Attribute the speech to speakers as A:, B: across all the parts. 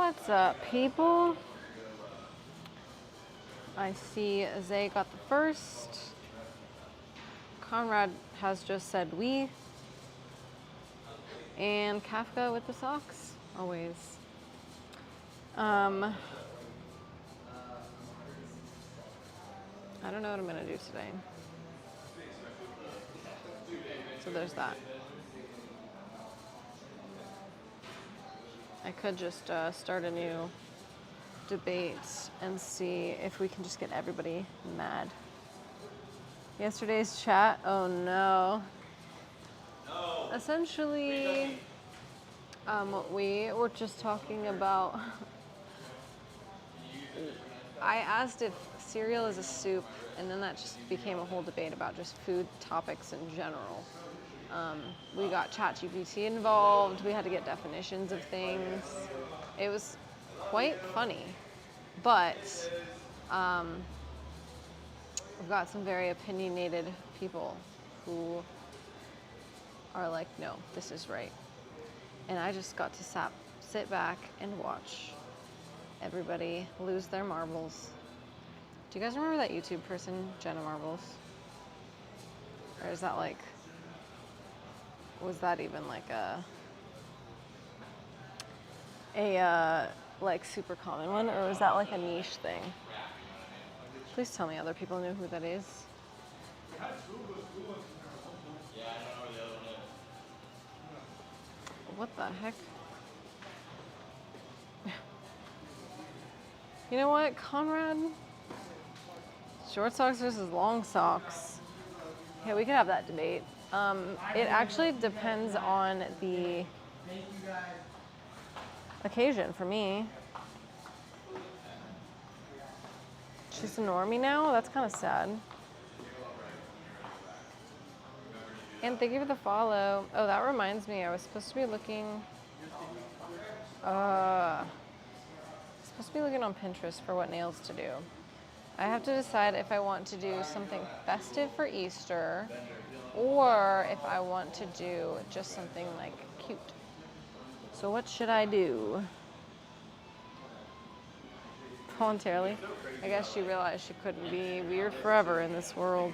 A: What's up, people? I see Zay got the first. Conrad has just said we. And Kafka with the socks, always. I don't know what I'm gonna do today. So there's that. I could just start a new debate and see if we can just get everybody mad. Yesterday's chat, oh no. Essentially, we were just talking about, I asked if cereal is a soup, and then that just became a whole debate about just food topics in general. We got ChatGPT involved, we had to get definitions of things. It was quite funny, but we've got some very opinionated people who are like, no, this is right. And I just got to sit back and watch everybody lose their marbles. Do you guys remember that YouTube person, Jenna Marbles? Or is that like, was that even like a like super common one, or was that like a niche thing? Please tell me other people knew who that is. What the heck? You know what, Conrad? Short socks versus long socks. Yeah, we could have that debate. It actually depends on the occasion for me. She's a normie now? That's kind of sad. And thank you for the follow. Oh, that reminds me, I was supposed to be looking on Pinterest for what nails to do. I have to decide if I want to do something festive for Easter or if I want to do just something like cute. So what should I do? Voluntarily? I guess she realized she couldn't be weird forever in this world.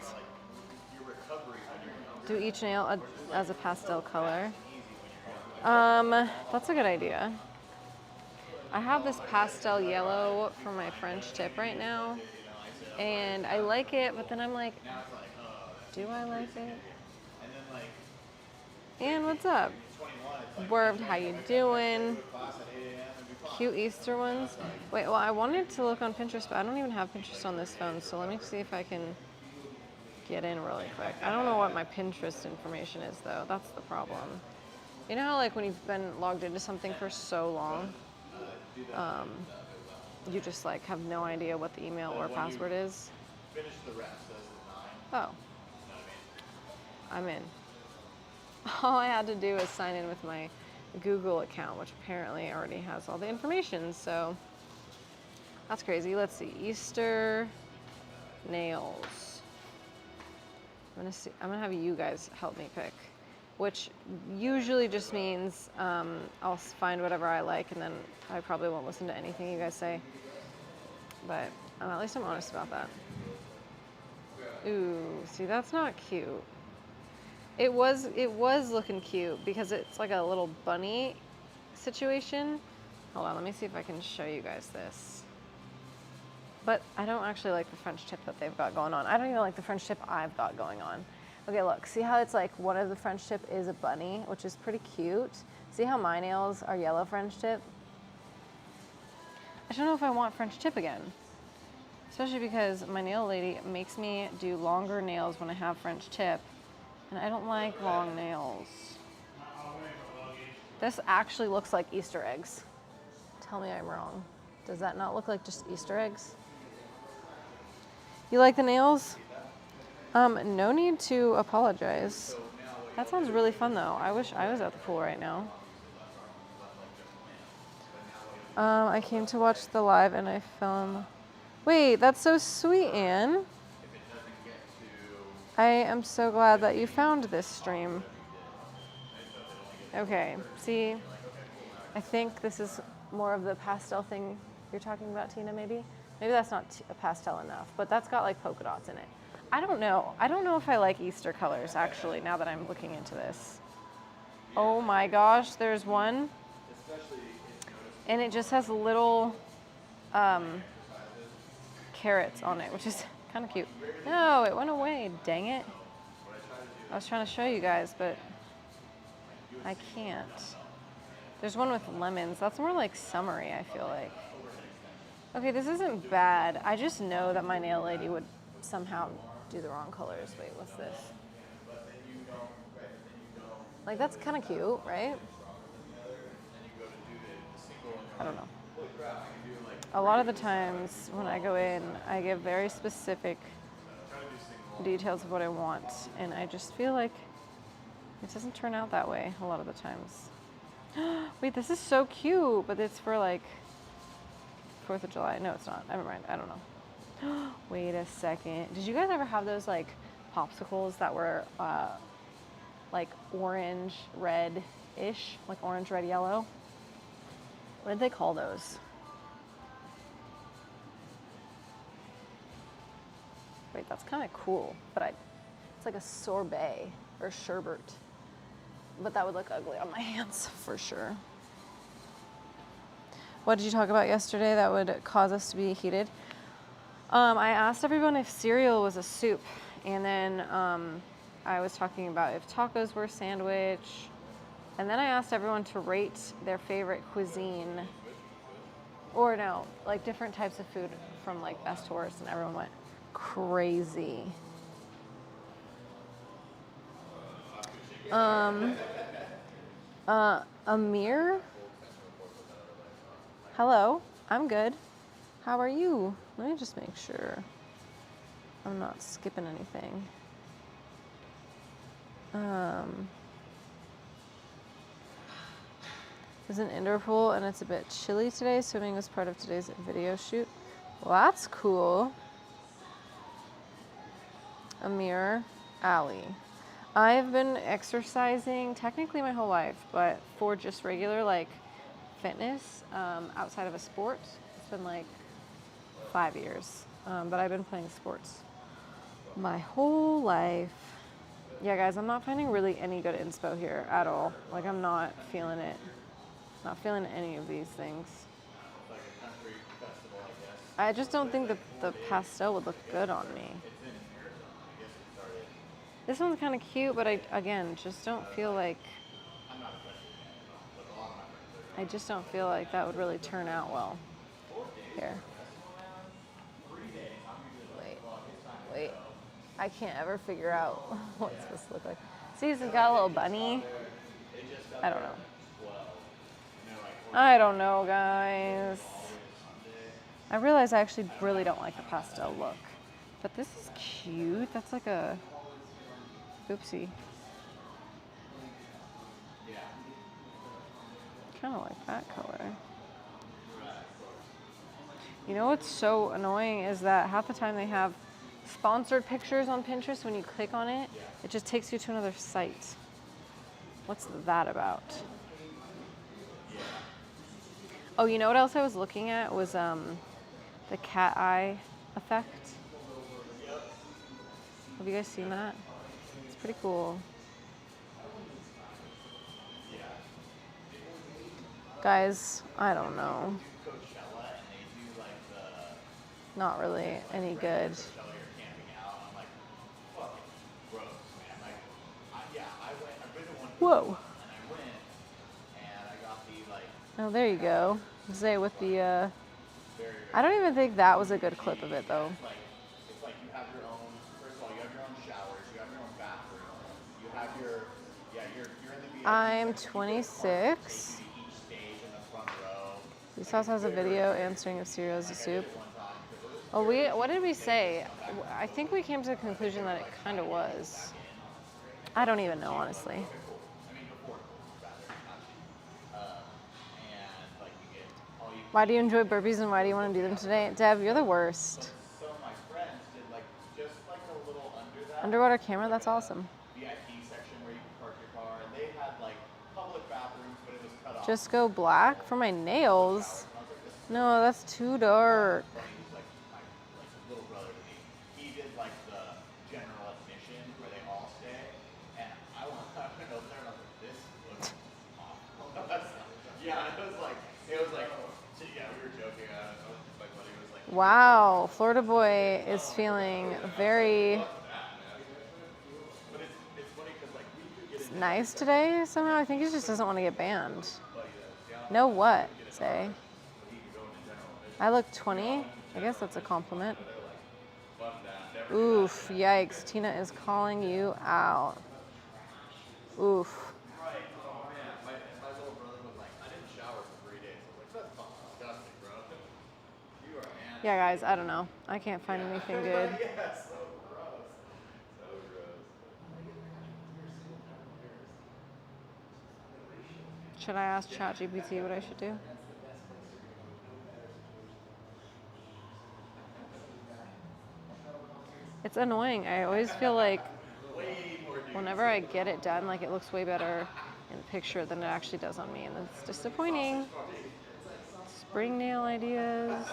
A: Do each nail as a pastel color. That's a good idea. I have this pastel yellow for my French tip right now, and I like it, but then I'm like, do I like it? And what's up? Werved, how you doing? Cute Easter ones. Wait, well, I wanted to look on Pinterest, but I don't even have Pinterest on this phone, so let me see if I can get in really quick. I don't know what my Pinterest information is, though. That's the problem. You know how, like, when you've been logged into something for so long, you just, like, have no idea what the email or password is? Oh. I'm in. All I had to do was sign in with my Google account, which apparently already has all the information, so that's crazy. Let's see, Easter nails. I'm gonna have you guys help me pick, which usually just means I'll find whatever I like, and then I probably won't listen to anything you guys say, but at least I'm honest about that. Ooh, see, that's not cute. It was looking cute because it's like a little bunny situation. Hold on, let me see if I can show you guys this. But I don't actually like the French tip that they've got going on. I don't even like the French tip I've got going on. Okay, look, see how it's like one of the French tip is a bunny, which is pretty cute. See how my nails are yellow French tip? I don't know if I want French tip again. Especially because my nail lady makes me do longer nails when I have French tip. And I don't like long nails. This actually looks like Easter eggs. Tell me I'm wrong. Does that not look like just Easter eggs? You like the nails? No need to apologize. That sounds really fun though. I wish I was at the pool right now. I came to watch the live and I fell in. Wait, that's so sweet, Anne. I am so glad that you found this stream. Okay, see, I think this is more of the pastel thing you're talking about, Tina, maybe? Maybe that's not a pastel enough, but that's got like polka dots in it. I don't know. I don't know if I like Easter colors, actually, now that I'm looking into this. Oh my gosh, there's one. And it just has little carrots on it, which is kind of cute. No, it went away, dang it. I was trying to show you guys, but I can't. There's one with lemons. That's more like summery, I feel like. Okay, this isn't bad. I just know that my nail lady would somehow do the wrong colors. Wait, what's this? Like, that's kind of cute, right? I don't know. A lot of the times when I go in, I give very specific details of what I want, and I just feel like it doesn't turn out that way a lot of the times. Wait, this is so cute, but it's for like 4th of July. No, it's not. Never mind. I don't know. Wait a second. Did you guys ever have those like popsicles that were like orange, red-ish? Like orange, red, yellow? What did they call those? Wait, that's kind of cool, but it's like a sorbet or sherbet. But that would look ugly on my hands for sure. What did you talk about yesterday that would cause us to be heated? I asked everyone if cereal was a soup, and then I was talking about if tacos were a sandwich, and then I asked everyone to rate their favorite cuisine, or no, like different types of food from like best to worst, and everyone went crazy. Amir? Hello, I'm good. How are you? Let me just make sure I'm not skipping anything. There's an indoor pool and it's a bit chilly today. Swimming was part of today's video shoot. Well, that's cool. Amir Ali. I've been exercising technically my whole life, but for just regular like fitness outside of a sport, it's been like 5 years. But I've been playing sports my whole life. Yeah, guys, I'm not finding really any good inspo here at all. Like, I'm not feeling it. Not feeling any of these things. I just don't think that the pastel would look good on me. This one's kind of cute, but I, again, just don't feel like... I just don't feel like that would really turn out well. Here. Wait. I can't ever figure out what it's supposed to look like. See, it's got a little bunny. I don't know. I don't know, guys. I realize I actually really don't like the pastel look. But this is cute. That's like a... Oopsie. Kind of like that color. You know what's so annoying is that half the time they have sponsored pictures on Pinterest. When you click on it, it just takes you to another site. What's that about? Oh, you know what else I was looking at was the cat eye effect. Have you guys seen that? It's pretty cool. Guys, I don't know. Not really any good. Whoa. Oh, there you go. Zay with the, I don't even think that was a good clip of it, though. I'm 26. This house has a video answering if cereal is a soup. Oh, what did we say? I think we came to the conclusion that it kind of was. I don't even know, honestly. Why do you enjoy burpees and why do you want to do them today? Dev, you're the worst. Underwater camera? That's awesome. Just go black for my nails. No, that's too dark. Wow, Florida boy is feeling very nice today somehow. I think he just doesn't want to get banned. No what, say? I look 20. I guess that's a compliment. Oof, yikes. Tina is calling you out. Oof. Yeah, guys, I don't know. I can't find anything good. Should I ask ChatGPT what I should do? It's annoying. I always feel like whenever I get it done, like it looks way better in picture than it actually does on me, and it's disappointing. Spring nail ideas.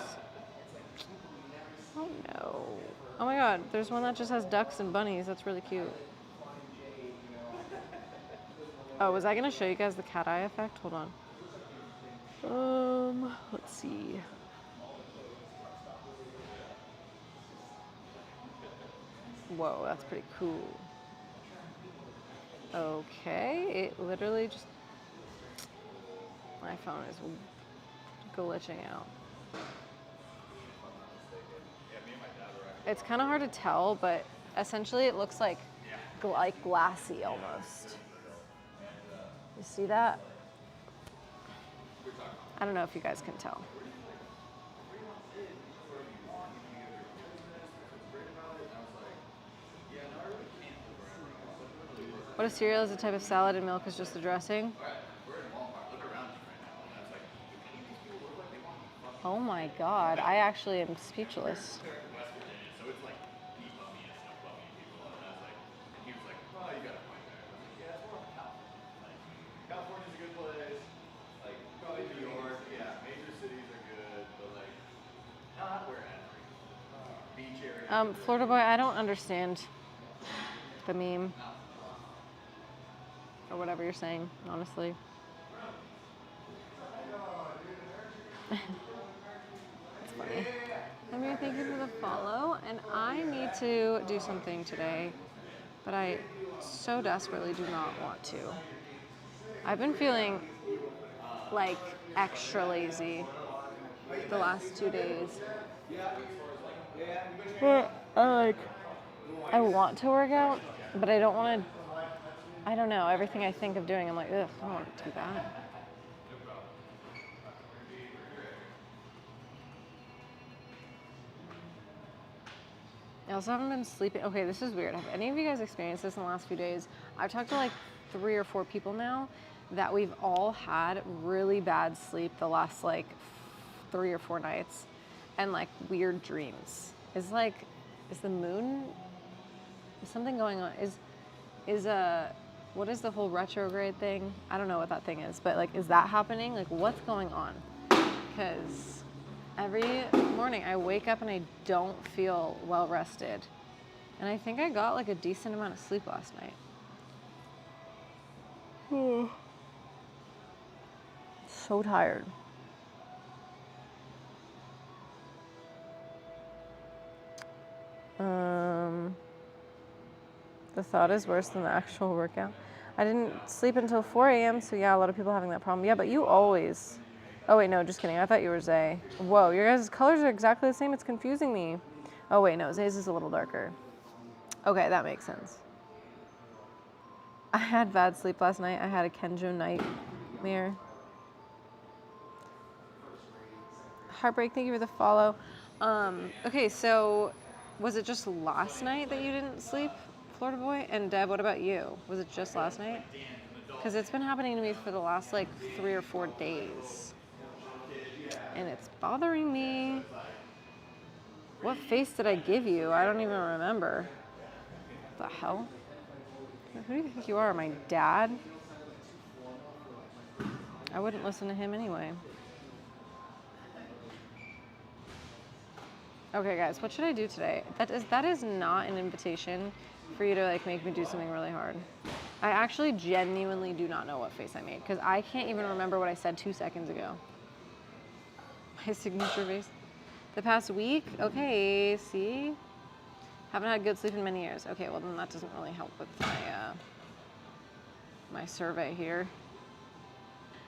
A: Oh no. Oh my god, there's one that just has ducks and bunnies. That's really cute. Oh, was I gonna show you guys the cat eye effect? Hold on. Let's see. Whoa, that's pretty cool. Okay, it literally just... My phone is glitching out. It's kind of hard to tell, but essentially it looks like glassy almost. You see that? I don't know if you guys can tell. What a cereal is a type of salad and milk is just the dressing. Oh my god, I actually am speechless. Florida boy, I don't understand the meme. Or whatever you're saying, honestly. It's funny. I mean, thank you for the follow, and I need to do something today, but I so desperately do not want to. I've been feeling like extra lazy the last 2 days. I want to work out, but I don't want to. I don't know. Everything I think of doing, I'm like, ugh, I don't want to do that. I also haven't been sleeping. Okay, this is weird. Have any of you guys experienced this in the last few days? I've talked to like 3 or 4 people now that we've all had really bad sleep the last like 3 or 4 nights and like weird dreams. Is the moon, is something going on? What is the whole retrograde thing? I don't know what that thing is, but like, is that happening? Like, what's going on? Because every morning I wake up and I don't feel well rested. And I think I got like a decent amount of sleep last night. So tired. The thought is worse than the actual workout. I didn't sleep until 4 a.m., so yeah, a lot of people having that problem. Yeah, but you always... Oh, wait, no, just kidding. I thought you were Zay. Whoa, your guys' colors are exactly the same. It's confusing me. Oh, wait, no, Zay's is a little darker. Okay, that makes sense. I had bad sleep last night. I had a Kenjo nightmare. Heartbreak, thank you for the follow. Okay, so was it just last night that you didn't sleep, Florida boy? And Deb, what about you? Was it just last night? Because it's been happening to me for the last like 3 or 4 days. And it's bothering me. What face did I give you? I don't even remember. What the hell? Who do you think you are? My dad? I wouldn't listen to him anyway. Okay, guys, what should I do today? That is not an invitation for you to like make me do something really hard. I actually genuinely do not know what face I made because I can't even remember what I said 2 seconds ago. My signature face. The past week? Okay, see? Haven't had good sleep in many years. Okay, well then that doesn't really help with my survey here.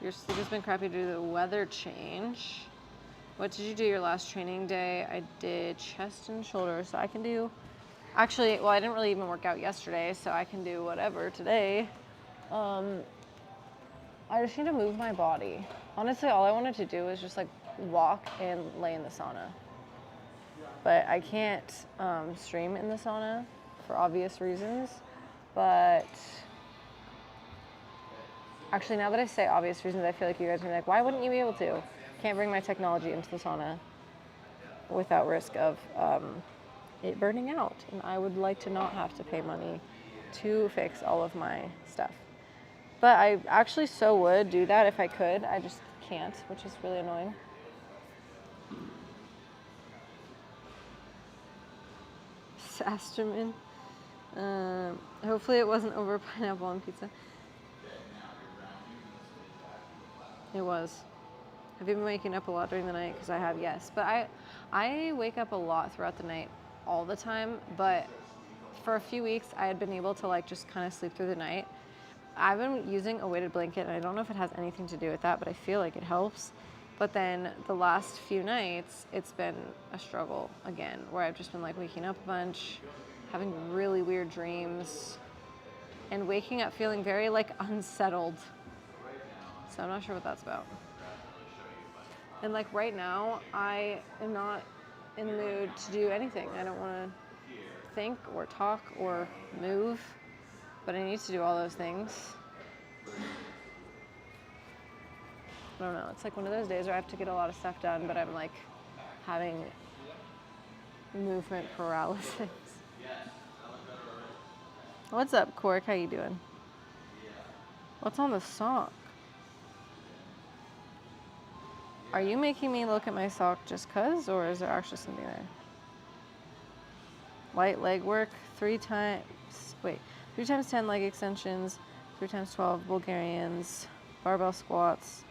A: Your sleep has been crappy due to the weather change. What did you do your last training day? I did chest and shoulders, so I can do, actually, well, I didn't really even work out yesterday, so I can do whatever today. I just need to move my body. Honestly, all I wanted to do was just like walk and lay in the sauna. But I can't stream in the sauna for obvious reasons. But actually, now that I say obvious reasons, I feel like you guys are like, why wouldn't you be able to? Can't bring my technology into the sauna without risk of it burning out. And I would like to not have to pay money to fix all of my stuff. But I actually so would do that if I could. I just can't, which is really annoying. Sasterman. Hopefully it wasn't over pineapple on pizza. It was. Have you been waking up a lot during the night? Because I have, yes. But I wake up a lot throughout the night all the time. But for a few weeks, I had been able to like just kind of sleep through the night. I've been using a weighted blanket, and I don't know if it has anything to do with that, but I feel like it helps. But then the last few nights, it's been a struggle again, where I've just been like waking up a bunch, having really weird dreams, and waking up feeling very like unsettled. So I'm not sure what that's about. And like right now, I am not in the mood to do anything. I don't want to think or talk or move, but I need to do all those things. I don't know. It's like one of those days where I have to get a lot of stuff done, but I'm like having movement paralysis. What's up, Cork? How you doing? What's on the sock? Are you making me look at my sock just cuz, or is there actually something there? Light leg work, 3 times 10 leg extensions, 3 times 12 Bulgarians, barbell squats,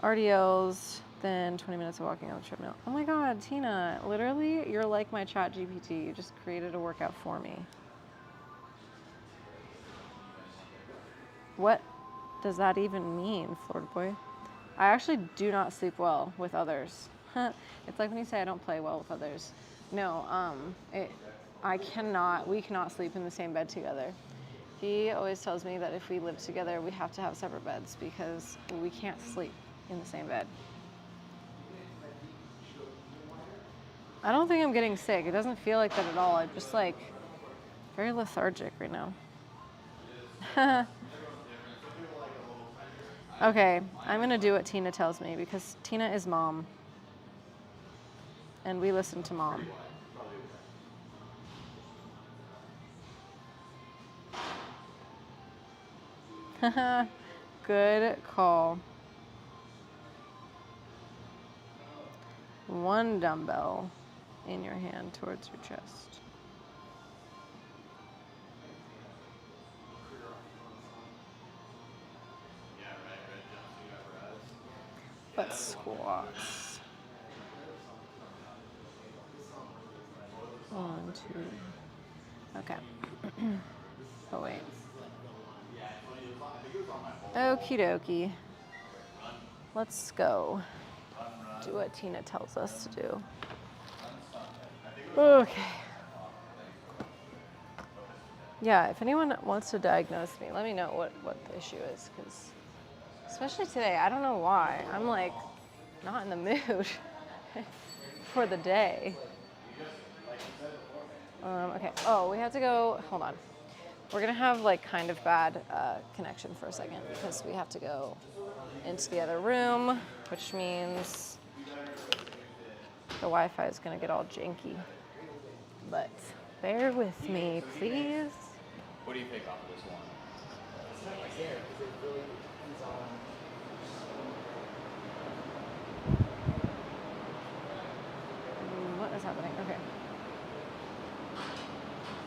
A: RDLs, then 20 minutes of walking on the treadmill. Oh my God, Tina, literally, you're like my chat GPT. You just created a workout for me. What does that even mean, Florida boy? I actually do not sleep well with others. It's like when you say I don't play well with others. No, we cannot sleep in the same bed together. He always tells me that if we live together, we have to have separate beds because we can't sleep in the same bed. I don't think I'm getting sick. It doesn't feel like that at all. I'm just like very lethargic right now. Okay, I'm gonna do what Tina tells me because Tina is mom. And we listen to mom. Good call. 1 dumbbell in your hand towards your chest. But squats. 1, 2. Okay. Oh, wait. Okie dokie. Let's go do what Tina tells us to do. Okay. Yeah, if anyone wants to diagnose me, let me know what the issue is, because especially today, I don't know why. I'm like not in the mood for the day. Okay. Oh, we have to go. Hold on. We're gonna have like kind of bad connection for a second because we have to go into the other room, which means the Wi-Fi is gonna get all janky. But bear with me, please.
B: What do you pick off this one?
A: What is happening? Okay.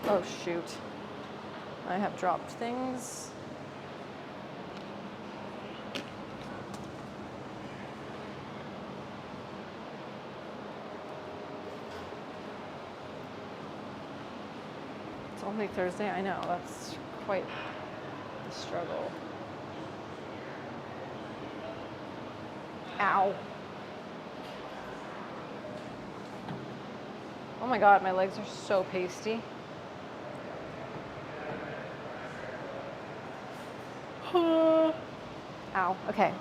A: Oh, shoot. I have dropped things. It's only Thursday. I know. That's quite a struggle. Ow. Oh my God, my legs are so pasty. Ow. Okay.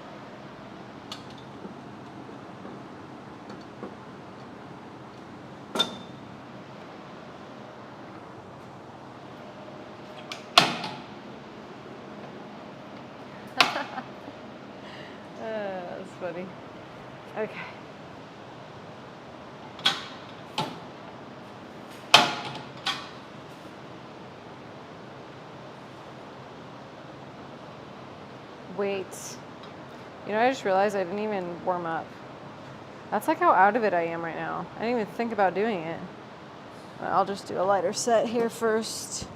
A: That's funny. Okay. Wait. You know, I just realized I didn't even warm up. That's like how out of it I am right now. I didn't even think about doing it. I'll just do a lighter set here first.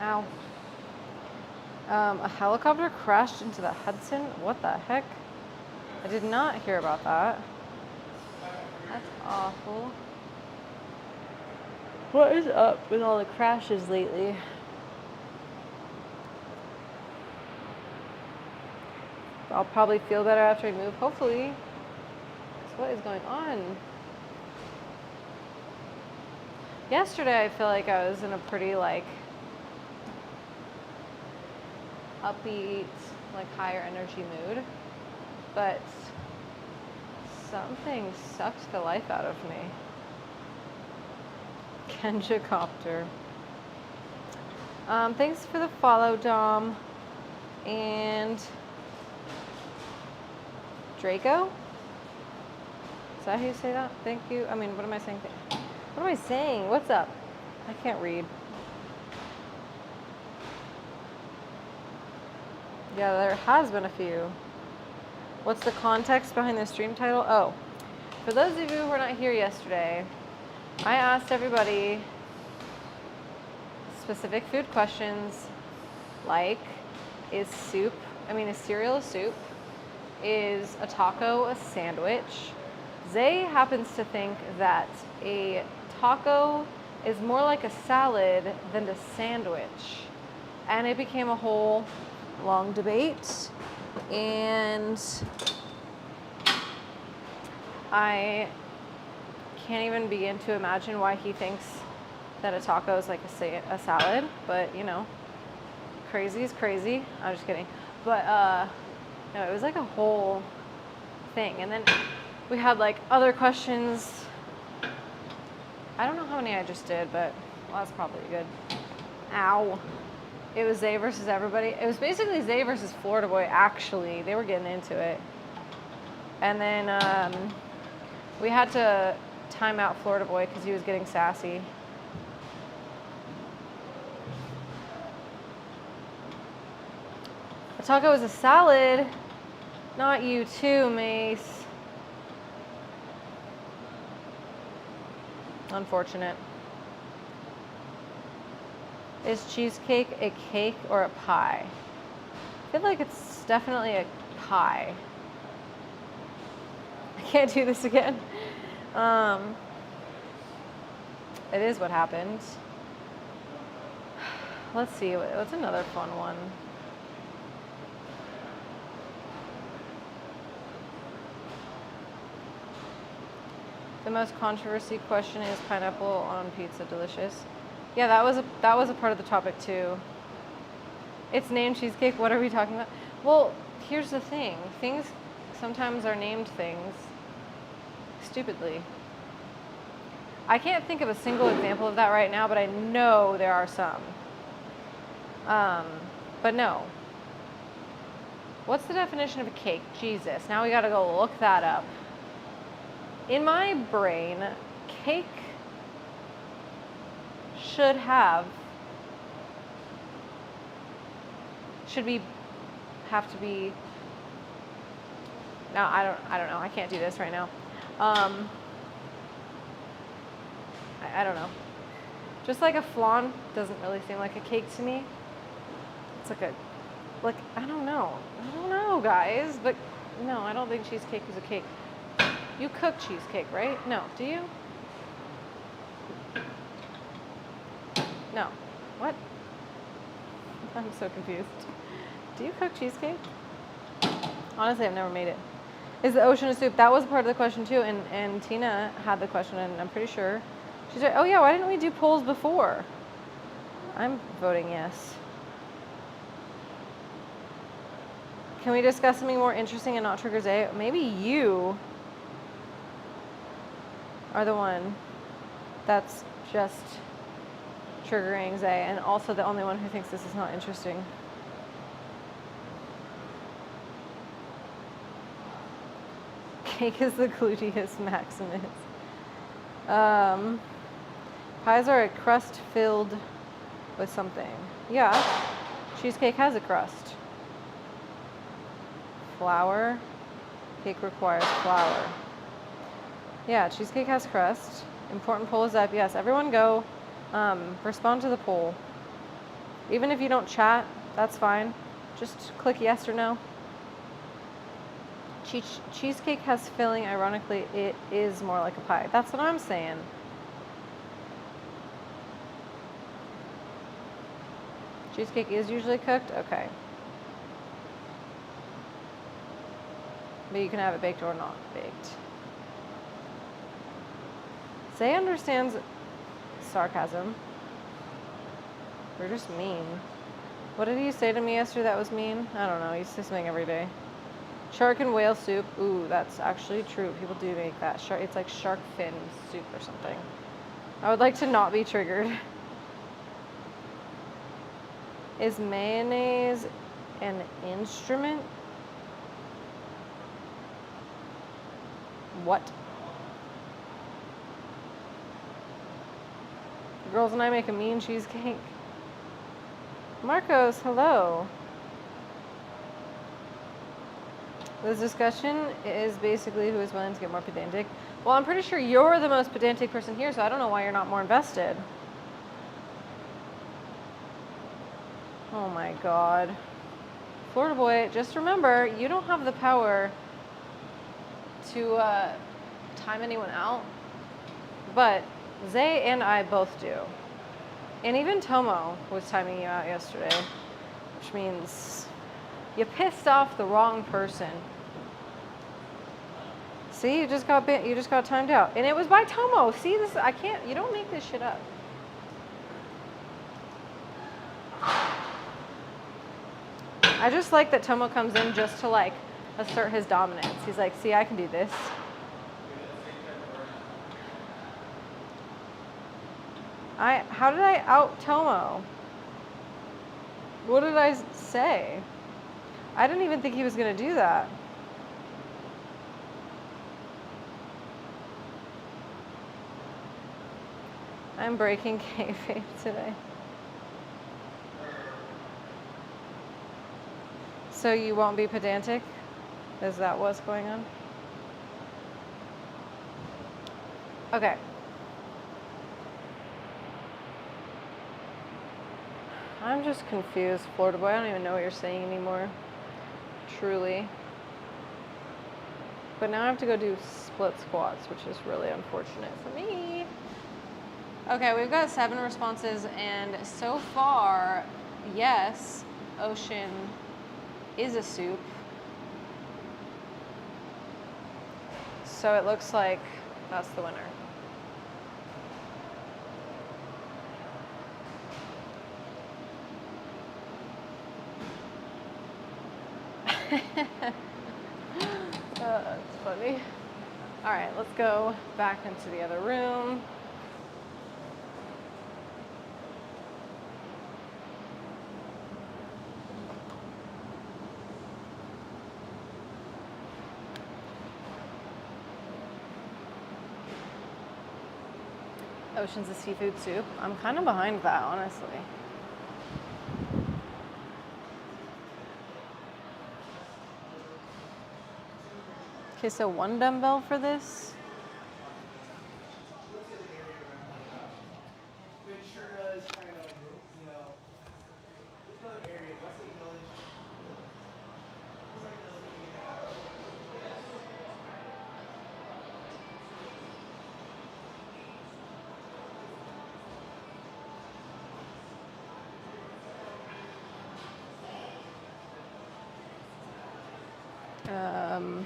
A: Ow. A helicopter crashed into the Hudson? What the heck? I did not hear about that. That's awful. What is up with all the crashes lately? I'll probably feel better after I move, hopefully. So what is going on? Yesterday I feel like I was in a pretty upbeat, higher energy mood. But something sucked the life out of me. Kenja Copter. Thanks for the follow, Dom. And Draco? Is that how you say that? Thank you. I mean, what am I saying? What am I saying? What's up? I can't read. Yeah, there has been a few. What's the context behind the stream title? Oh, for those of you who were not here yesterday, I asked everybody specific food questions like, is cereal a soup? Is a taco a sandwich? Zay happens to think that a taco is more like a salad than a sandwich. And it became a whole long debate. And I can't even begin to imagine why he thinks that a taco is like a salad, but you know, crazy is crazy. I'm just kidding. But no, it was like a whole thing. And then we had other questions. I don't know how many I just did, but well, that's probably good. Ow. It was Zay versus everybody. It was basically Zay versus Florida Boy, actually. They were getting into it. And then we had to time out Florida Boy because he was getting sassy. A taco is a salad. Not you too, Mace. Unfortunate. Is cheesecake a cake or a pie? I feel like it's definitely a pie. I can't do this again. It is what happened. Let's see, what's another fun one? The most controversy question is pineapple on pizza delicious? Yeah, that was a part of the topic too. It's named cheesecake. What are we talking about? Well, here's the thing. Things sometimes are named things stupidly. I can't think of a single example of that right now, but I know there are some. But no. What's the definition of a cake? Jesus, now we gotta go look that up. In my brain, cake should have to be. No, I don't know. I can't do this right now. I don't know. Just like a flan doesn't really seem like a cake to me. It's like I don't know. I don't know, guys. But no, I don't think cheesecake is a cake. You cook cheesecake, right? No, do you? No. What? I'm so confused. Do you cook cheesecake? Honestly, I've never made it. Is the ocean a soup? That was part of the question too, and Tina had the question, and I'm pretty sure she's right. Oh yeah, why didn't we do polls before? I'm voting yes. Can we discuss something more interesting and not trigger Zay? Maybe you are the one that's just triggering Zay, and also the only one who thinks this is not interesting. Cake is the gluteus maximus. Pies are a crust filled with something. Yeah, cheesecake has a crust. Flour. Cake requires flour. Yeah, cheesecake has crust. Important poll is up. Yes, everyone go. Respond to the poll. Even if you don't chat, that's fine. Just click yes or no. Cheesecake has filling. Ironically, it is more like a pie. That's what I'm saying. Cheesecake is usually cooked? Okay. But you can have it baked or not baked. Zay understands sarcasm. We're just mean. What did he say to me yesterday that was mean? I don't know. He says something every day. Shark and whale soup. Ooh, that's actually true. People do make that. It's like shark fin soup or something. I would like to not be triggered. Is mayonnaise an instrument? What? The girls and I make a mean cheesecake. Marcos, hello. This discussion is basically who is willing to get more pedantic. Well, I'm pretty sure you're the most pedantic person here, so I don't know why you're not more invested. Oh my God. Florida boy, just remember, you don't have the power to time anyone out, but Zay and I both do. And even Tomo was timing you out yesterday, which means you pissed off the wrong person. See, you just got timed out, and it was by Tomo. See, this I can't. You don't make this shit up. I just like that Tomo comes in just to like assert his dominance. He's like, see, I can do this. How did I out Tomo? What did I say? I didn't even think he was gonna do that. I'm breaking kayfabe today. So you won't be pedantic? Is that what's going on? Okay. I'm just confused, Florida boy. I don't even know what you're saying anymore. Truly. But now I have to go do split squats, which is really unfortunate for me. Okay, we've got 7 responses, and so far, yes, ocean is a soup. So it looks like that's the winner. That's funny. All right, let's go back into the other room. Oceans of seafood soup. I'm kind of behind that, honestly. Okay, so 1 dumbbell for this. Um,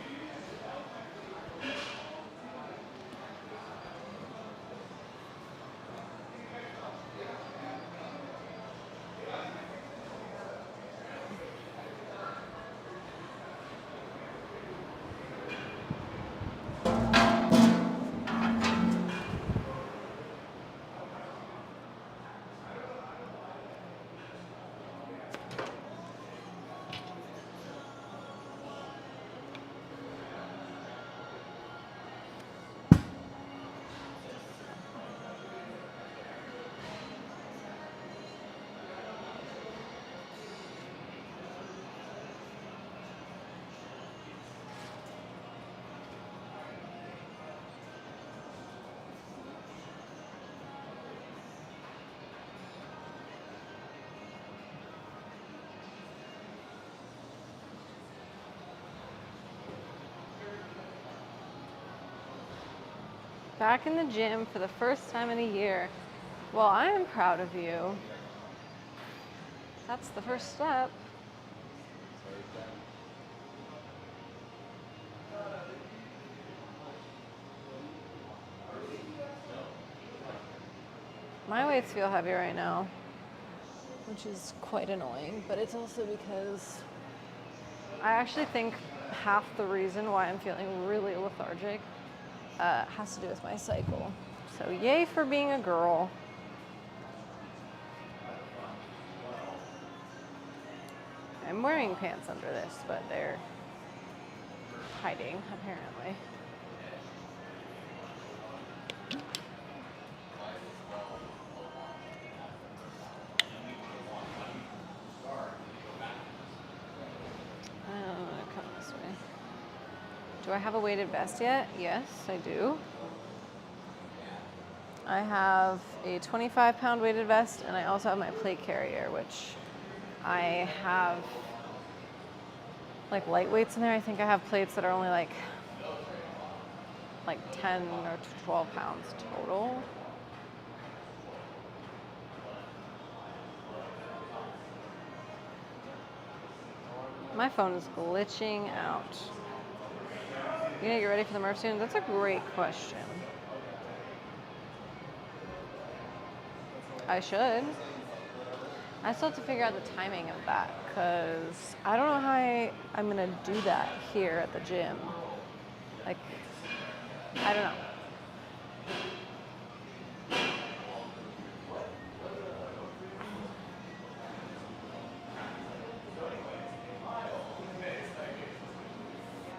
A: Back in the gym for the first time in a year. Well, I am proud of you. That's the first step. My weights feel heavy right now, which is quite annoying, but it's also because I actually think half the reason why I'm feeling really lethargic has to do with my cycle. So yay for being a girl. I'm wearing pants under this, but they're hiding, apparently. I'm gonna come this way. Do I have a weighted vest yet? Yes, I do. I have a 25-pound weighted vest, and I also have my plate carrier, which I have like lightweights in there. I think I have plates that are only like 10 or 12 pounds total. My phone is glitching out. You gonna get ready for the Murph soon? That's a great question. I should. I still have to figure out the timing of that because I don't know how I'm gonna do that here at the gym. Like, I don't know.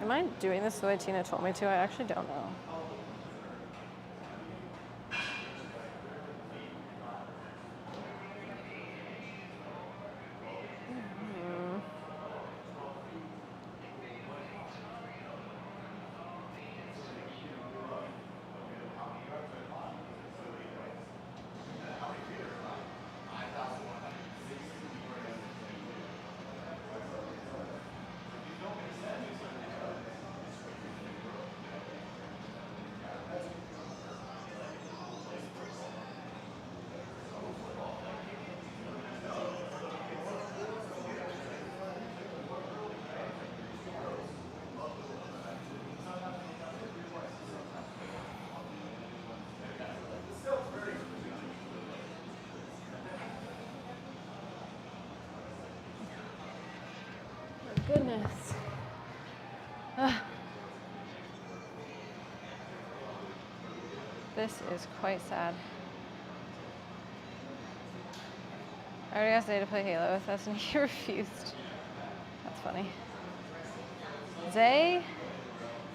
A: Am I doing this the way Tina told me to? I actually don't know. Goodness. This is quite sad. I already asked Zay to play Halo with us and he refused. That's funny. Zay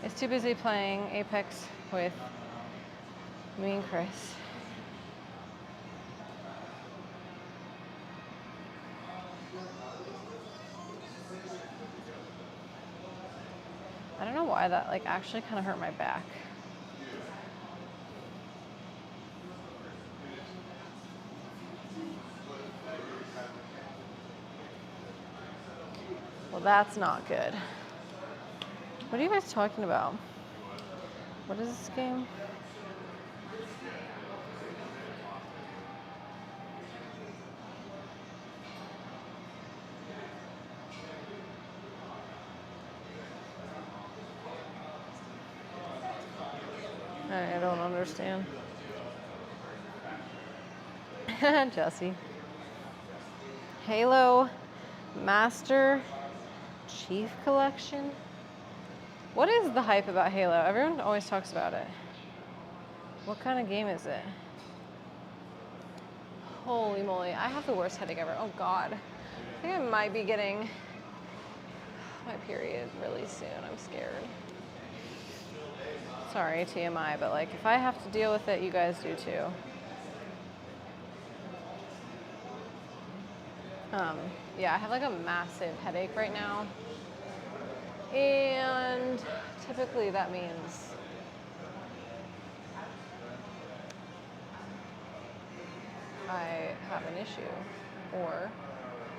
A: is too busy playing Apex with me and Chris. why that like actually kind of hurt my back. Well, that's not good. What are you guys talking about? What is this game? I don't understand. Jesse. Halo Master Chief Collection? What is the hype about Halo? Everyone always talks about it. What kind of game is it? Holy moly, I have the worst headache ever. Oh God. I think I might be getting my period really soon. I'm scared. Sorry, TMI, but like if I have to deal with it, you guys do too. Yeah, I have like a massive headache right now. And typically that means I have an issue. Or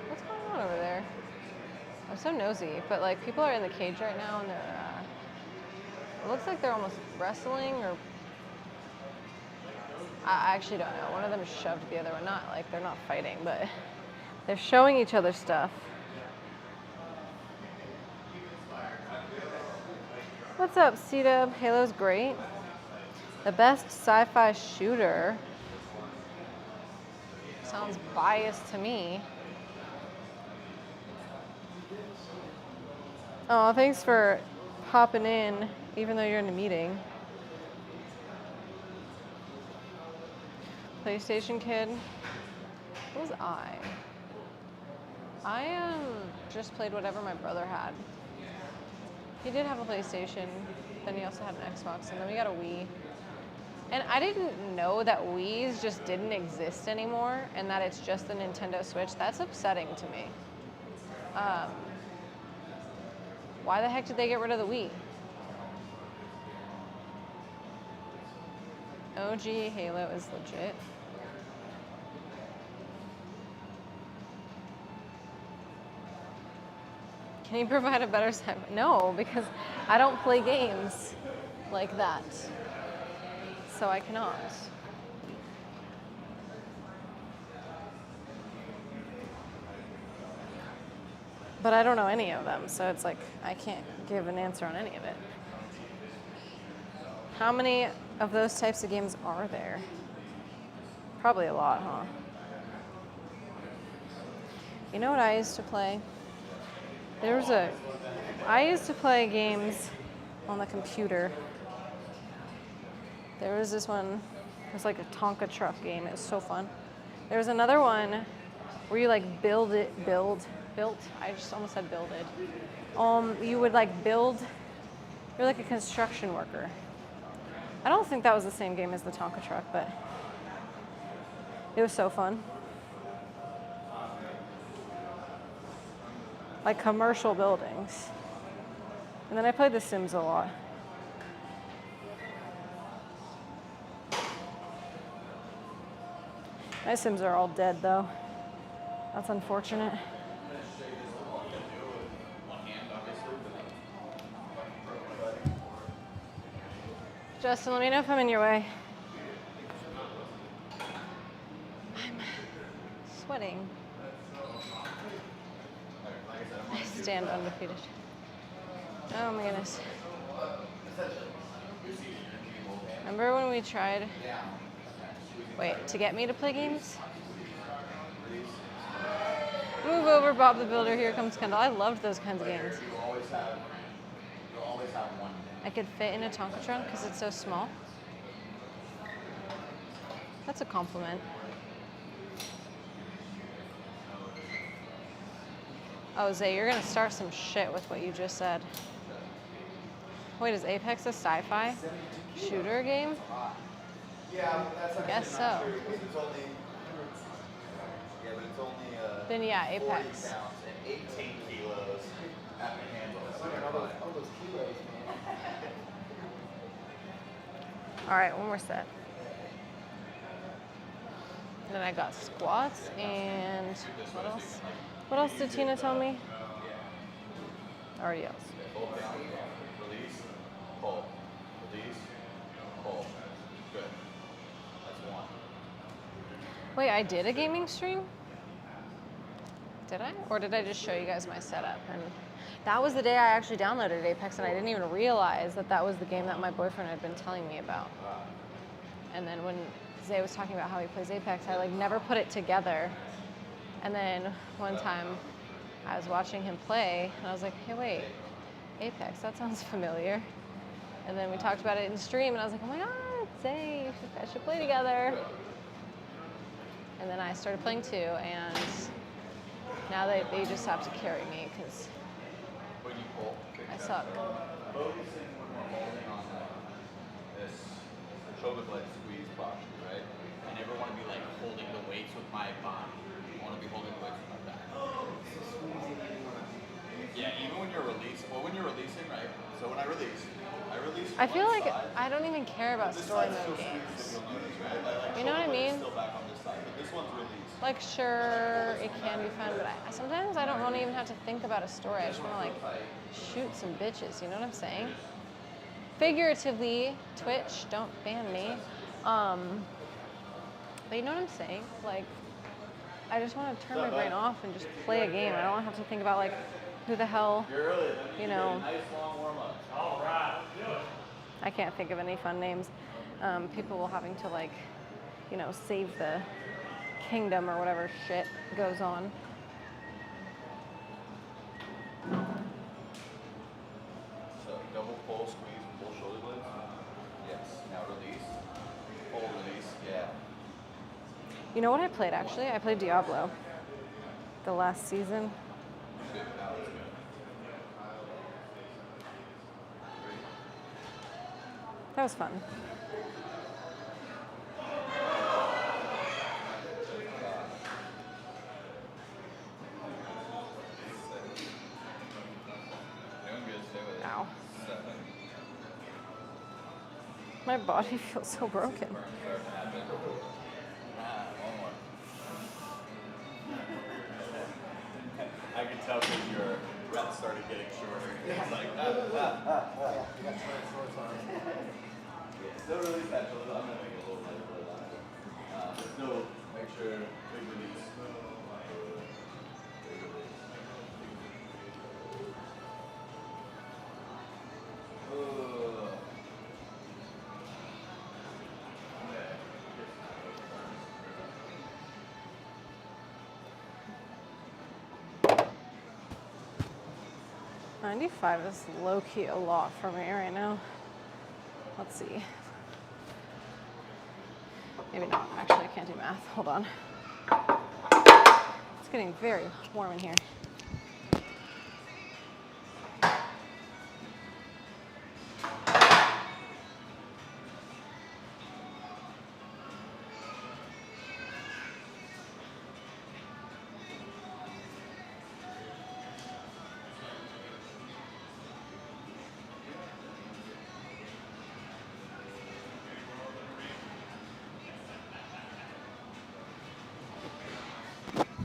A: what's going on over there? I'm so nosy, but like people are in the cage right now and they're, it looks like they're almost wrestling or, I actually don't know. One of them shoved the other one, not like they're not fighting, but they're showing each other stuff. What's up, C-Dub? Halo's great. The best sci-fi shooter. Sounds biased to me. Oh, thanks for hopping in, even though you're in a meeting. PlayStation kid. What was I? I just played whatever my brother had. He did have a PlayStation, then he also had an Xbox, and then we got a Wii. And I didn't know that Wiis just didn't exist anymore and that it's just the Nintendo Switch. That's upsetting to me. Why the heck did they get rid of the Wii? OG Halo is legit. Can you provide a better side? No, because I don't play games like that. So I cannot. But I don't know any of them, so it's like I can't give an answer on any of it. How many of those types of games are there? Probably a lot, huh? You know what I used to play? I used to play games on the computer. There was this one, it was like a Tonka truck game. It was so fun. There was another one where you like built, I just almost said builded. You would like build, you're like a construction worker. I don't think that was the same game as the Tonka truck, but it was so fun. Like commercial buildings. And then I played The Sims a lot. My Sims are all dead though. That's unfortunate. Justin, let me know if I'm in your way. I'm sweating. I stand undefeated. Oh my goodness. Remember when we tried, to get me to play games? Move over, Bob the Builder, here comes Kendall. I loved those kinds of games. I could fit in a Tonka trunk because it's so small. That's a compliment. Oh, Zay, you're gonna start some shit with what you just said. Wait, is Apex a sci-fi shooter game?
B: Yeah, that's
A: I guess so.
B: true, because it's only, but it's only
A: Then yeah,
B: 40
A: Apex.
B: pounds and 18 kilos at the handle. Look at all those kilos, man.
A: All right, one more set. And then I got squats and what else? What else did Tina tell me? Already else.
C: Hold down, release, pull, release, pull. Good. That's one.
A: Wait, I did a gaming stream? Did I? Or did I just show you guys my setup? And that was the day I actually downloaded Apex, and I didn't even realize that that was the game that my boyfriend had been telling me about. And then when Zay was talking about how he plays Apex, I like never put it together. And then one time I was watching him play, and I was like, hey, wait, Apex, that sounds familiar. And then we talked about it in stream, and I was like, oh my God, Zay, you guys should play together. And then I started playing too, and now they just have to carry me because
C: When you pull,
A: I suck.
C: focusing when we're holding on this shoulder blade squeeze posture, right? I never want to be like holding the weights with my body. I want to be holding the weights with my back. Yeah, even when you're releasing, right? So when I release
A: I feel
C: one
A: like
C: side,
A: I don't even care about
C: this
A: story
C: side's
A: mode
C: still squeezed,
A: games.
C: if you'll notice, right? Like
A: You know what I
C: shoulder blade is
A: mean?
C: still back on this side, but this one's released.
A: Like, sure, it can be fun, but sometimes I don't want to even have to think about a story. I just want to, like, shoot some bitches, you know what I'm saying? Figuratively, Twitch, don't ban me. But you know what I'm saying? Like, I just want to turn my brain off and just play a game. I don't have to think about, like, who the hell, you know.
C: Nice long warm up.
A: I can't think of any fun names. People having to, like, you know, save the kingdom or whatever shit goes on.
C: So double pull, squeeze, pull shoulder blades. Yes. Now release. Pull, release. Yeah.
A: You know what I played actually? I played Diablo. The last season.
C: Good. Now let's go.
A: That was fun.
C: Doing good. Stay with it.
A: Ow.
C: 7.
A: My body feels so broken.
C: Starting to happen. One more. I could tell because your breath started getting shorter. It's like, Still release that shoulder. I'm going to make it a little lighter for that. Still make sure big release. Big release. Ugh.
A: 95 is low-key a lot for me right now. Let's see. Maybe not. Actually, I can't do math. Hold on. It's getting very warm in here.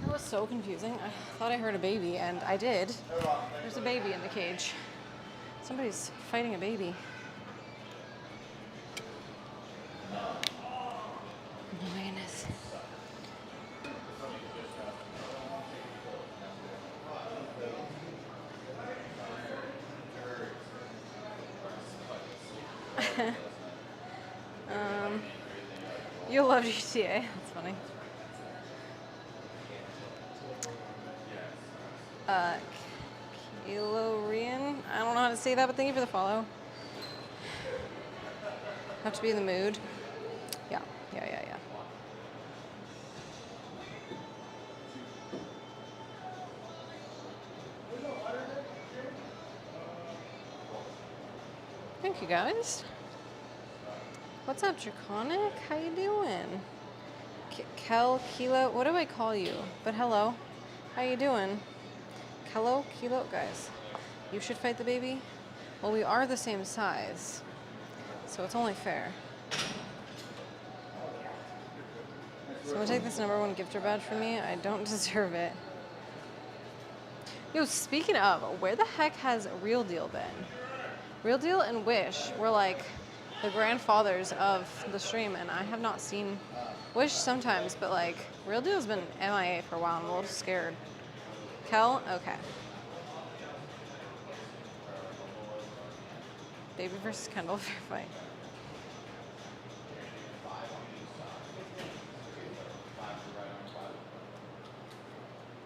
A: That was so confusing. I thought I heard a baby, and I did. There's a baby in the cage. Somebody's fighting a baby. Oh my goodness. You'll love GTA. That's funny. Kilorian. I don't know how to say that, but thank you for the follow. Have to be in the mood. Yeah. Thank you guys. What's up, Draconic? How you doing? Kel, Kilo, what do I call you? But hello. How you doing? Kelo, Kilo, guys. You should fight the baby? Well, we are the same size, so it's only fair. Someone take this #1 gifter badge from me. I don't deserve it. Yo, speaking of, where the heck has Real Deal been? Real Deal and Wish were like the grandfathers of the stream, and I have not seen Wish sometimes, but like Real Deal's been MIA for a while. I'm a little scared. Kel? Okay. Baby versus Kendall, fair fight.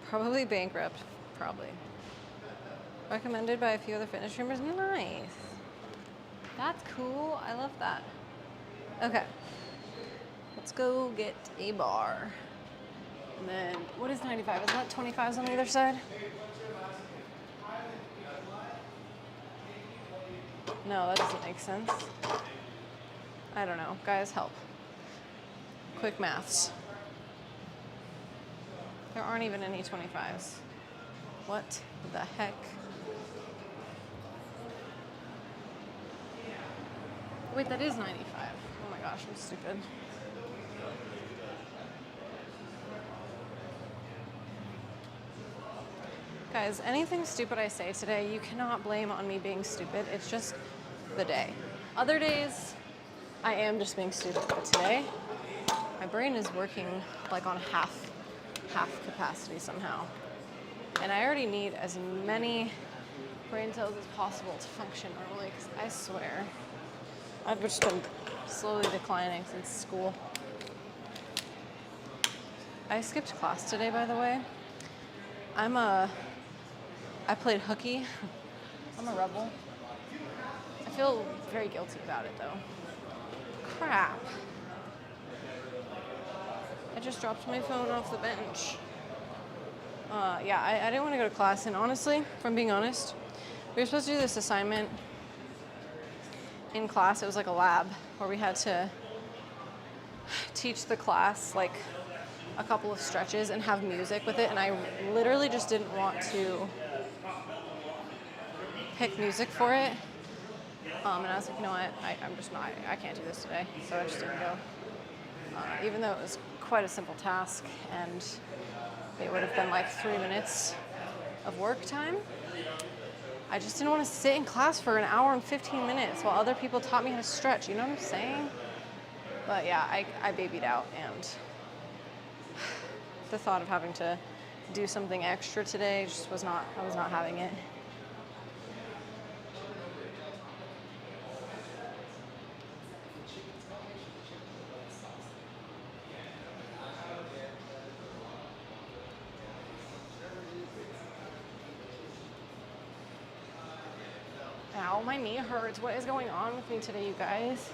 A: Probably bankrupt. Probably. Recommended by a few other fitness streamers. Nice. That's cool. I love that. Okay. Let's go get a bar. And then, what is 95? Is that 25s on the other side? No, that doesn't make sense. I don't know. Guys, help. Quick maths. There aren't even any 25s. What the heck? Wait, that is 95. Oh my gosh, I'm stupid. Guys, anything stupid I say today, you cannot blame on me being stupid. It's just the day. Other days, I am just being stupid. But today, my brain is working like on half capacity somehow. And I already need as many brain cells as possible to function normally, because I swear, I've just been slowly declining since school. I skipped class today, by the way. I played hooky. I'm a rebel. I feel very guilty about it, though. Crap. I just dropped my phone off the bench. Yeah, I didn't want to go to class, and honestly, if I'm being honest, we were supposed to do this assignment in class. It was like a lab where we had to teach the class like a couple of stretches and have music with it, and I literally just didn't want to pick music for it. And I was like, you know what, I'm just not, I can't do this today, so I just didn't go. Even though it was quite a simple task, and it would have been like 3 minutes of work time. I just didn't want to sit in class for an hour and 15 minutes while other people taught me how to stretch, you know what I'm saying? But yeah, I babied out, and the thought of having to do something extra today just I was not having it. Ow, my knee hurts. What is going on with me today, you guys?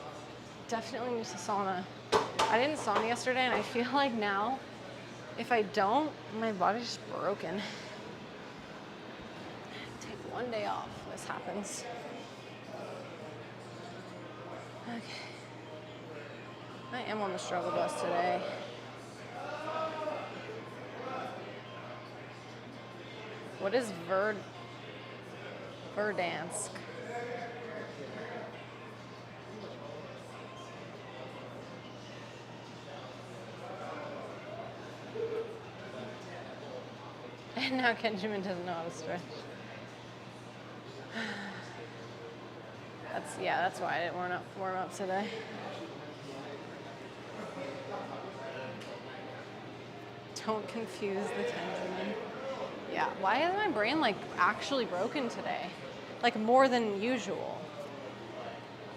A: Definitely need to sauna. I didn't sauna yesterday, and I feel like now, if I don't, my body's just broken. Take one day off, this happens. Okay. I am on the struggle bus today. What is Verdansk? And now Kenjamin doesn't know how to stretch. That's why I didn't warm up today. Don't confuse the Kenjamin. Yeah, why is my brain like actually broken today? Like more than usual.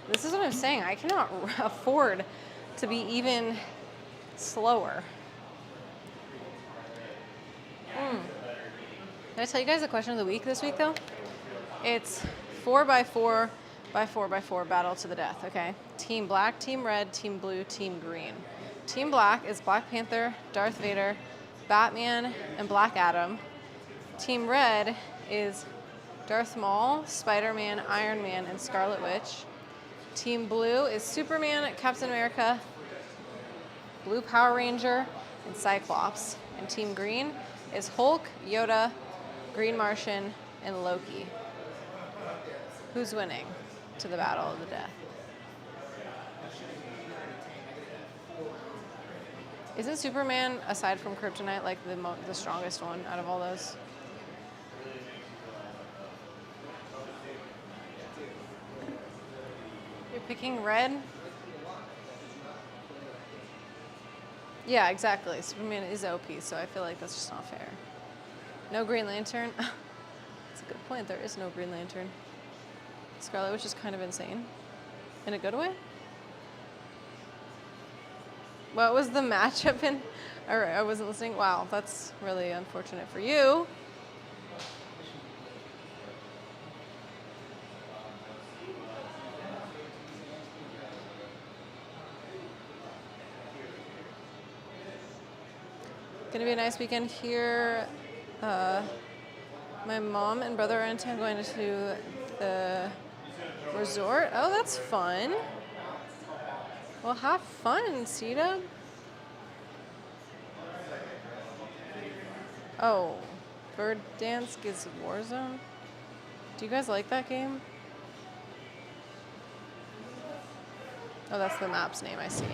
A: This is what I'm saying. I cannot afford to be even slower. Did I tell you guys the question of the week this week, though? It's 4x4 by 4x4 battle to the death, okay? Team black, team red, team blue, team green. Team black is Black Panther, Darth Vader, Batman, and Black Adam. Team red is Darth Maul, Spider-Man, Iron Man, and Scarlet Witch. Team blue is Superman, Captain America, Blue Power Ranger, and Cyclops. And Team green is Hulk, Yoda, Green Martian, and Loki. Who's winning to the battle of the death? Isn't Superman, aside from Kryptonite, like the strongest one out of all those? You're picking red? Yeah, exactly. Superman is OP, so I feel like that's just not fair. No Green Lantern? That's a good point. There is no Green Lantern. Scarlet Witch is kind of insane. In a good way? What was the matchup in? All right, I wasn't listening. Wow, that's really unfortunate for you. Gonna be a nice weekend here. My mom and brother are in town going to the resort. Oh, that's fun. Well, have fun, Sita. Oh, Bird Dance gets Warzone. Do you guys like that game? Oh, that's the map's name, I see.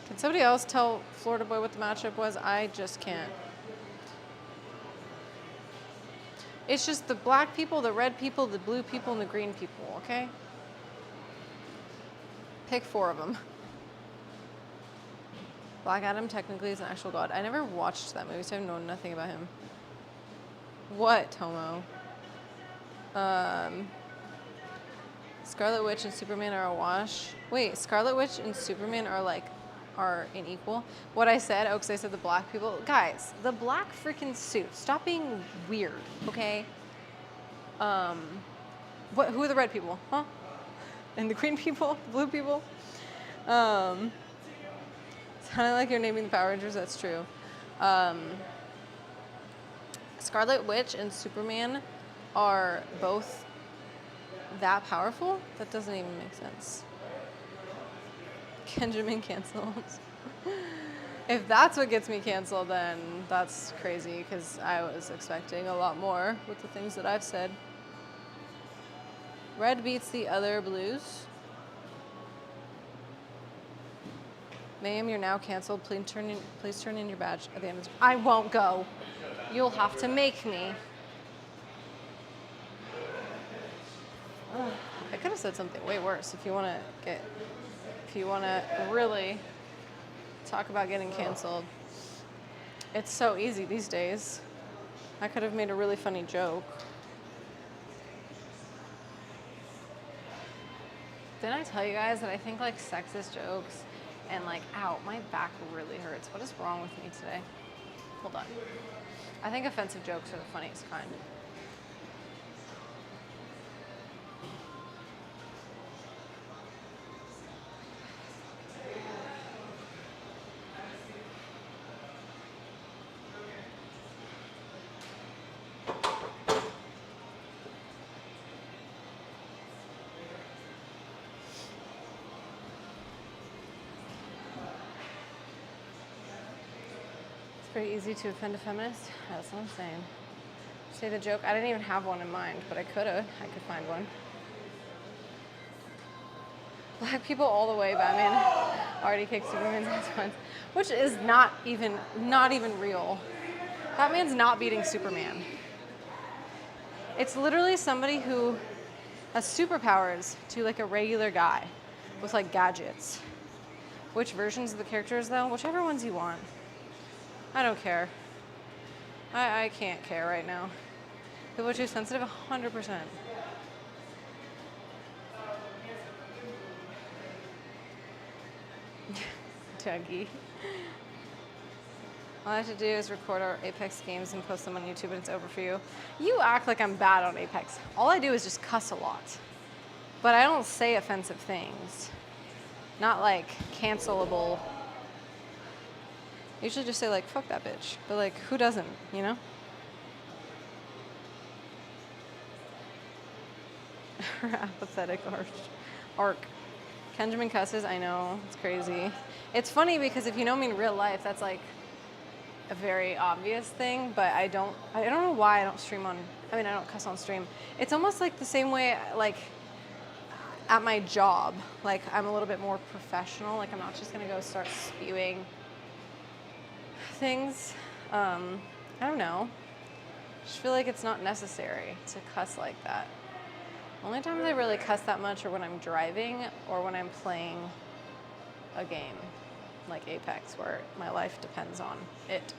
A: Can somebody else tell Florida Boy what the matchup was? I just can't. It's just the black people, the red people, the blue people, and the green people, okay? Pick 4 of them. Black Adam technically is an actual god. I never watched that movie, so I know nothing about him. What, Tomo? Scarlet Witch and Superman are a wash. Wait, Scarlet Witch and Superman are in equal. What I said, oh, because I said the black people. Guys, the black freaking suit. Stop being weird, okay? Who are the red people, huh? And the green people, the blue people? Sounded like you're naming the Power Rangers, that's true. Scarlet Witch and Superman are both that powerful? That doesn't even make sense. Kenjamin canceled. If that's what gets me canceled, then that's crazy because I was expecting a lot more with the things that I've said. Red beats the other blues. Ma'am, you're now canceled. Please turn in your badge at the end of the... I won't go. You'll have to make me. I could have said something way worse if you want to really talk about getting canceled. It's so easy these days. I could have made a really funny joke. Didn't I tell you guys that I think like sexist jokes and like, ow, my back really hurts. What is wrong with me today? Hold on. I think offensive jokes are the funniest kind. Pretty easy to offend a feminist. That's what I'm saying. Say the joke. I didn't even have one in mind, but I could have. I could find one. Black people all the way. Batman already kicked Superman's ass once, which is not even real. Batman's not beating Superman. It's literally somebody who has superpowers to like a regular guy with like gadgets. Which versions of the characters though? Whichever ones you want. I don't care. I can't care right now. People are too sensitive, 100%. Dougie. All I have to do is record our Apex games and post them on YouTube and it's over for you. You act like I'm bad on Apex. All I do is just cuss a lot. But I don't say offensive things. Not like cancelable. I usually just say like, fuck that bitch. But like, who doesn't, you know? Her apathetic arc. Kenjamin cusses, I know, it's crazy. It's funny because if you know me in real life, that's like a very obvious thing, but I don't know why I don't cuss on stream. It's almost like the same way, like, at my job. Like, I'm a little bit more professional. Like, I'm not just gonna go start spewing things. I don't know. I just feel like it's not necessary to cuss like that. Only times I really cuss that much are when I'm driving or when I'm playing a game like Apex, where my life depends on it.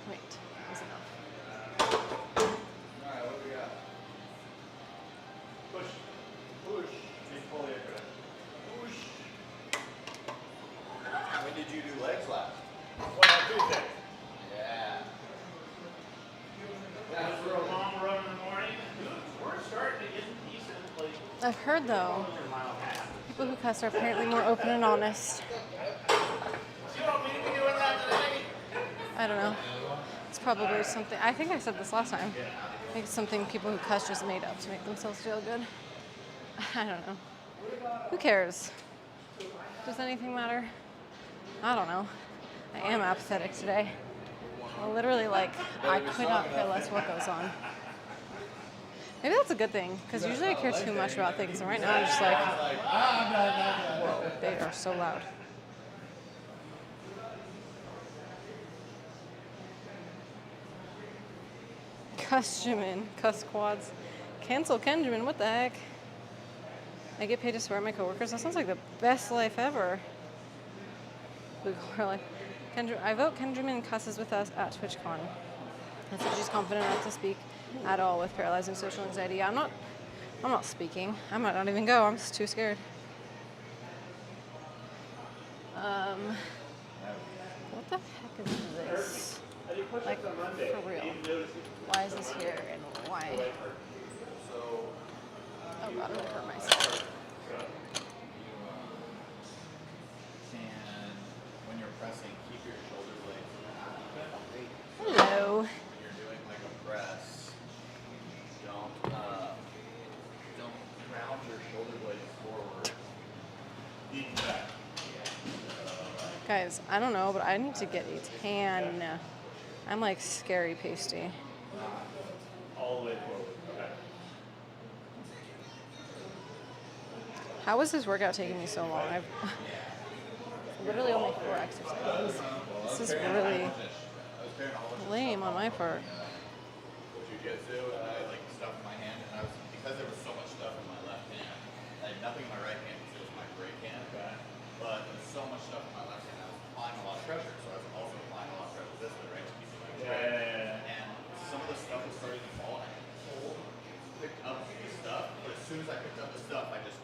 A: Wait, that was enough.
C: Alright, what do we got?
B: Push. Push. Big pull here, Chris. Push.
C: When did you do legs last?
B: Tuesday.
C: Yeah.
B: That's for a long run in the morning. We're starting to get decent, like,
A: I've heard though,
B: a mile and a half.
A: people who cuss are apparently more open and honest.
B: You want me to be doing that today?
A: I don't know. It's probably something, I think I said this last time. I think it's something people who cuss just made up to make themselves feel good. I don't know. Who cares? Does anything matter? I don't know. I am apathetic today. Literally, like, I could not care less what goes on. Maybe that's a good thing, because usually I care too much about things, and right now I'm just like, whoa, they are so loud. Cuss Jimin, cuss quads. Cancel Kenjamin, what the heck? I get paid to swear at my coworkers. That sounds like the best life ever. I vote Kenjamin cusses with us at TwitchCon. I said she's confident enough to speak at all with paralyzing social anxiety. I'm not speaking. I might not even go. I'm just too scared. What the heck is this? Like, for real. Why is this here and why? Oh god, I'm gonna hurt myself.
C: And when you're pressing, keep your shoulder blades open.
A: Hello.
C: When you're doing like a press, don't round your shoulder blades forward. Deep back.
A: Guys, I don't know, but I need to get a tan. I'm like scary pasty.
B: All the way forward. Okay.
A: How is this workout taking me so long? I've literally only 4 exercises. This is really lame on my part.
C: Jiu-jitsu, and I like stuff in my hand, and I was, because there was so much stuff in my left hand, I had nothing in my right hand because it was my break hand, but there was so much stuff in my left hand, I was applying a lot of pressure, so I was also applying a lot of pressure this way, right, to keep it like straight. And some of the stuff was starting to fall, and I picked up the stuff, but as soon as I picked up the stuff, I just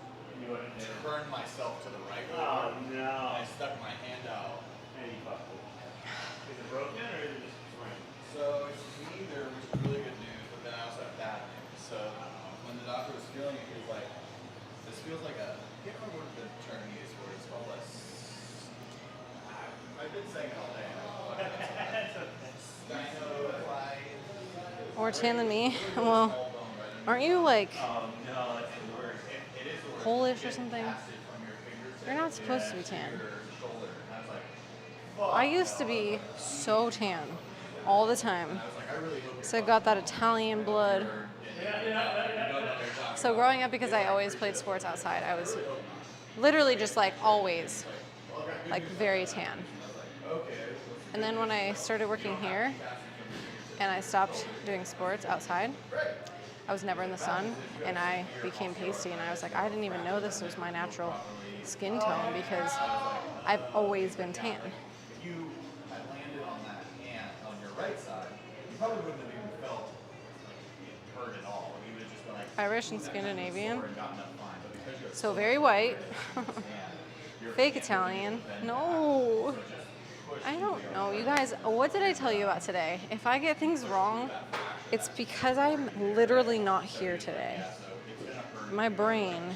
C: turned myself to the right.
B: Oh no.
C: And I stuck my hand out.
B: And you fucked it. Is it broken or is it just sprained?
C: So it's neither, which is really good news, but then I also have bad news. So when the doctor was feeling it, he was like, this feels like a, I can't remember what the term he used for it. It's called a, I've been saying it all day.
A: More tan than me. Well, aren't you like
B: No, that's the worst. It is the worst.
A: Polish or something? You're not supposed to be tan. I used to be so tan all the time. So I got that Italian blood. So growing up, because I always played sports outside, I was literally just like always like very tan. And then when I started working here and I stopped doing sports outside, I was never in the sun and I became pasty, and I was like, I didn't even know this was my natural skin tone because I've always been tan.
C: If you had landed on that hand on your right side, you probably wouldn't have even felt like it hurt at all. You would have just been like
A: Irish and Scandinavian.
C: and gotten up fine. But because you have
A: So very white.
C: your
A: Fake Italian. No. I don't know. You guys, what did I tell you about today? If I get things wrong, it's because I'm literally not here today. My brain.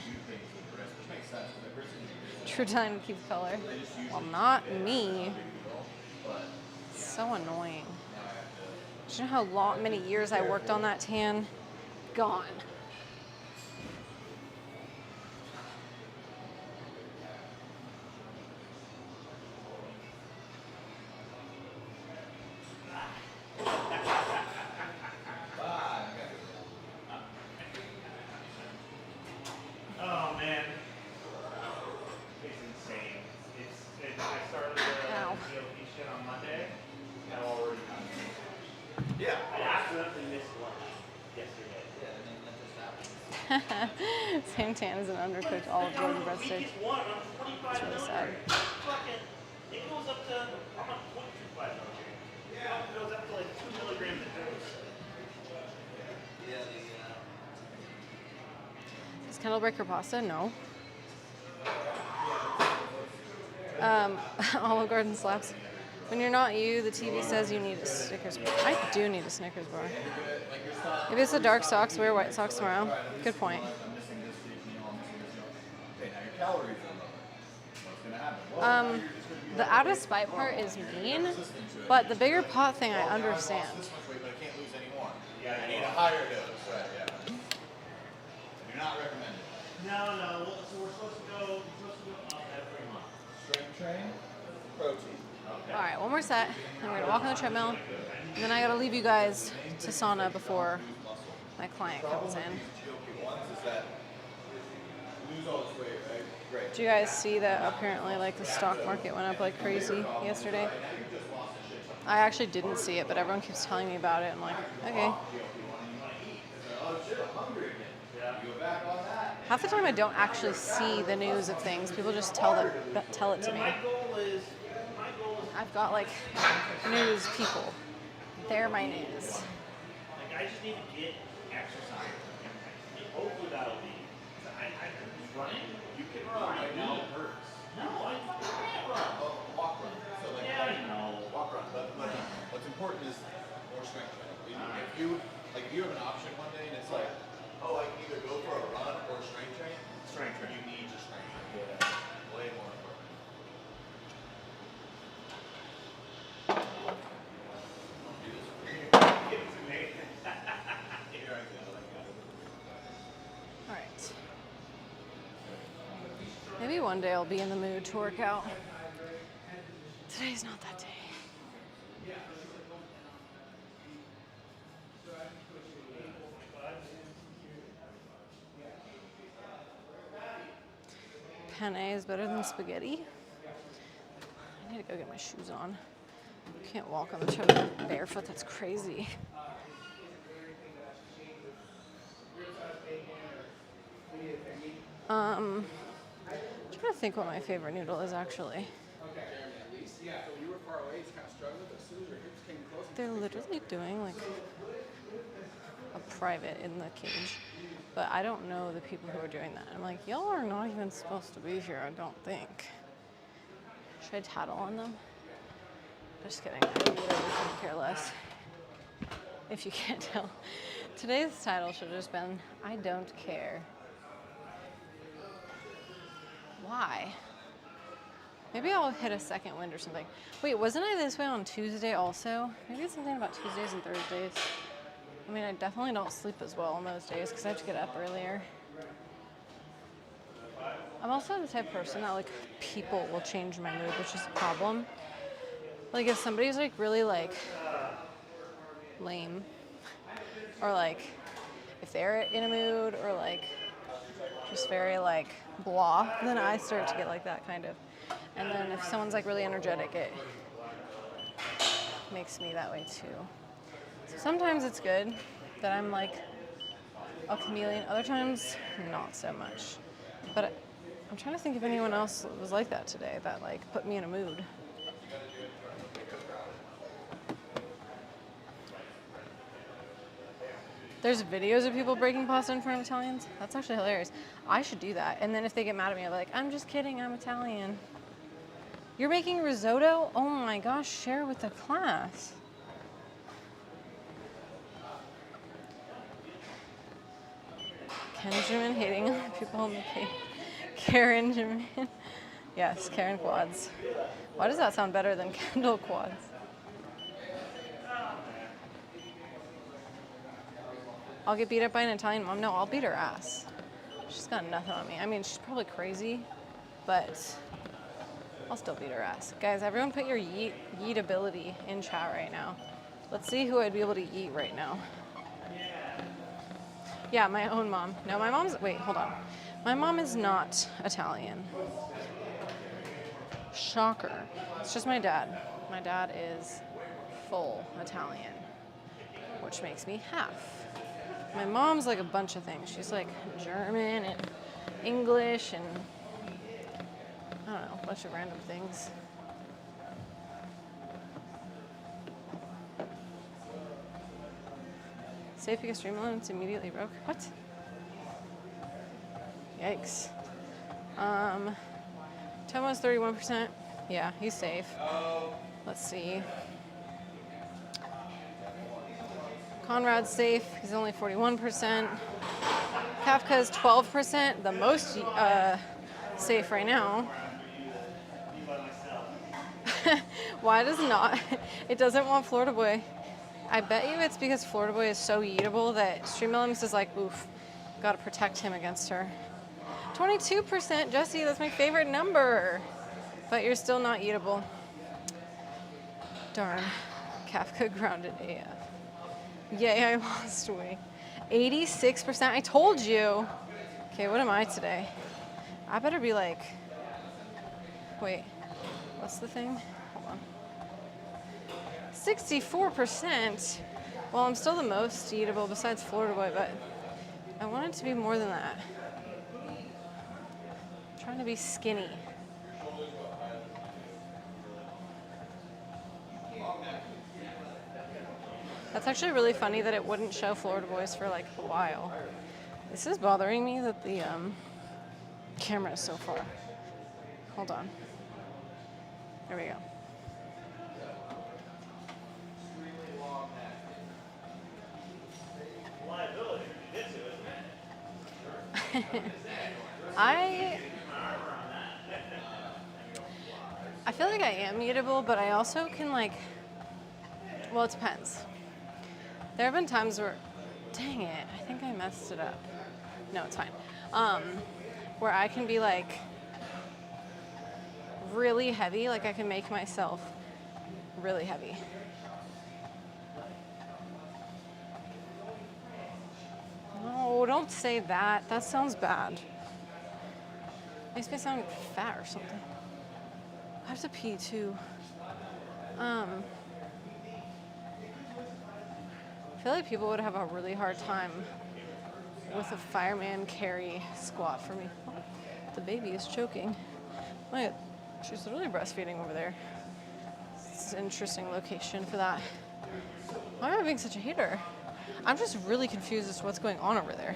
A: True Italian keeps color. Well, not me. So annoying. Do you know how many years I worked on that tan? Gone.
B: Oh man, it's insane. I started the
A: Ow.
B: GLP shit on Monday. I've already done it.
C: Yeah.
B: I accidentally missed lunch yesterday.
C: Yeah, I mean, that just happens.
A: Same tan as an undercooked Olive Garden breadstick.
B: Weakest one, I'm 25
A: really
B: milligrams.
A: sad.
B: Fucking, it goes up to, I'm on 0.25 milligrams. It goes up to like 2 milligrams a dose.
C: Yeah,
A: Is Kendall break her pasta? No. Olive Garden slaps. When you're not you, the TV says you need a Snickers bar. I do need a Snickers bar. If it's a dark socks, wear white socks tomorrow. Good point.
C: I'm missing this meal, I'm missing this meal. Okay, now your calories are lower. What's gonna happen? Well,
A: The out of spite part is mean, but the bigger pot thing I understand.
C: this much weight, but I can't lose any more. Yeah, I need a higher dose. Right, yeah. I do not recommend it.
B: No. So we're supposed to go up every month.
C: Strength train, protein.
A: All right, one more set. I'm gonna walk on the treadmill, and then I gotta leave you guys to sauna before my client comes in.
C: GLP-1s is that lose all this weight, right? Great.
A: Did you guys see that apparently like the stock market went up like crazy yesterday? I actually didn't see it, but everyone keeps telling me about it. I'm like, okay.
C: Oh shit, I'm hungry again. Yeah. You go back on that.
A: Half the time I don't actually see the news of things. People just tell it to me.
B: My goal is
A: I've got like news people. They're my news.
B: like I just need to get exercise. Hopefully that'll be. I running. You can run right now. It hurts. No, I can't run.
C: Oh, walk run. So like,
B: Yeah, I know.
C: walk run. But what's important is more strength training. If you have an option one day and it's like, oh, I can either go for a run or strength train.
B: Strength training.
C: You need your strength training. Way more important.
A: All right. Maybe one day I'll be in the mood to work out. Today's not that day. Penne is better than spaghetti. I need to go get my shoes on. Can't walk on the treadmill barefoot, that's crazy. I'm trying to think what my favorite noodle is actually. They're literally doing like a private in the cage, but I don't know the people who are doing that. I'm like, y'all are not even supposed to be here, I don't think. Should I tattle on them? Just kidding, I really couldn't care less. If you can't tell. Today's title should have just been, I don't care. Why? Maybe I'll hit a second wind or something. Wait, wasn't I this way on Tuesday also? Maybe it's something about Tuesdays and Thursdays. I mean, I definitely don't sleep as well on those days because I have to get up earlier. I'm also the type of person that like people will change my mood, which is a problem. Like if somebody's like really like lame, or like if they're in a mood or like just very like blah, then I start to get like that kind of. And then if someone's like really energetic, it makes me that way too. So sometimes it's good that I'm like a chameleon, other times not so much. But I'm trying to think if anyone else was like that today, that like put me in a mood. There's videos of people breaking pasta in front of Italians. That's actually hilarious. I should do that. And then if they get mad at me, I'll be like, I'm just kidding, I'm Italian. You're making risotto? Oh my gosh, share with the class. Kenjamin hating on people on the page. Karen Jamin. Yes, Karen quads. Why does that sound better than Kendall quads? I'll get beat up by an Italian mom. No, I'll beat her ass. She's got nothing on me. I mean, she's probably crazy, but I'll still beat her ass. Guys, everyone put your yeet ability in chat right now. Let's see who I'd be able to eat right now. Yeah, my own mom. No, my mom's, wait, hold on. My mom is not Italian. Shocker. It's just my dad. My dad is full Italian, which makes me half. My mom's like a bunch of things. She's like German and English and I don't know, a bunch of random things. Safe because Streamlin's immediately broke. What? Yikes. Tomo's 31%. Yeah, he's safe. Let's see. Conrad's safe. He's only 41%. Kafka's 12%, the most safe right now. Why does not? It doesn't want Florida Boy. I bet you it's because Florida Boy is so eatable that Streamlums is like, oof, gotta protect him against her. 22%, Jesse, that's my favorite number. But you're still not eatable. Darn. Kafka grounded AF. Yay, I lost weight. 86%, I told you. Okay, what am I today? I better be like, wait, what's the thing? Hold on. 64%. Well, I'm still the most eatable besides Florida Boy, but I want it to be more than that. I'm trying to be skinny. That's actually really funny that it wouldn't show Florida Boys for like a while. This is bothering me that the camera is so far. Hold on. There we go. I feel like I am eatable, but I also can like, well, it depends. There have been times where, dang it, I think I messed it up. No, it's fine. Where I can be like really heavy, like I can make myself really heavy. No, don't say that. That sounds bad. Makes me sound fat or something. I have to pee too. I feel like people would have a really hard time with a fireman carry squat for me. Oh, the baby is choking. Look, she's really breastfeeding over there. It's an interesting location for that. Why am I being such a hater? I'm just really confused as to what's going on over there.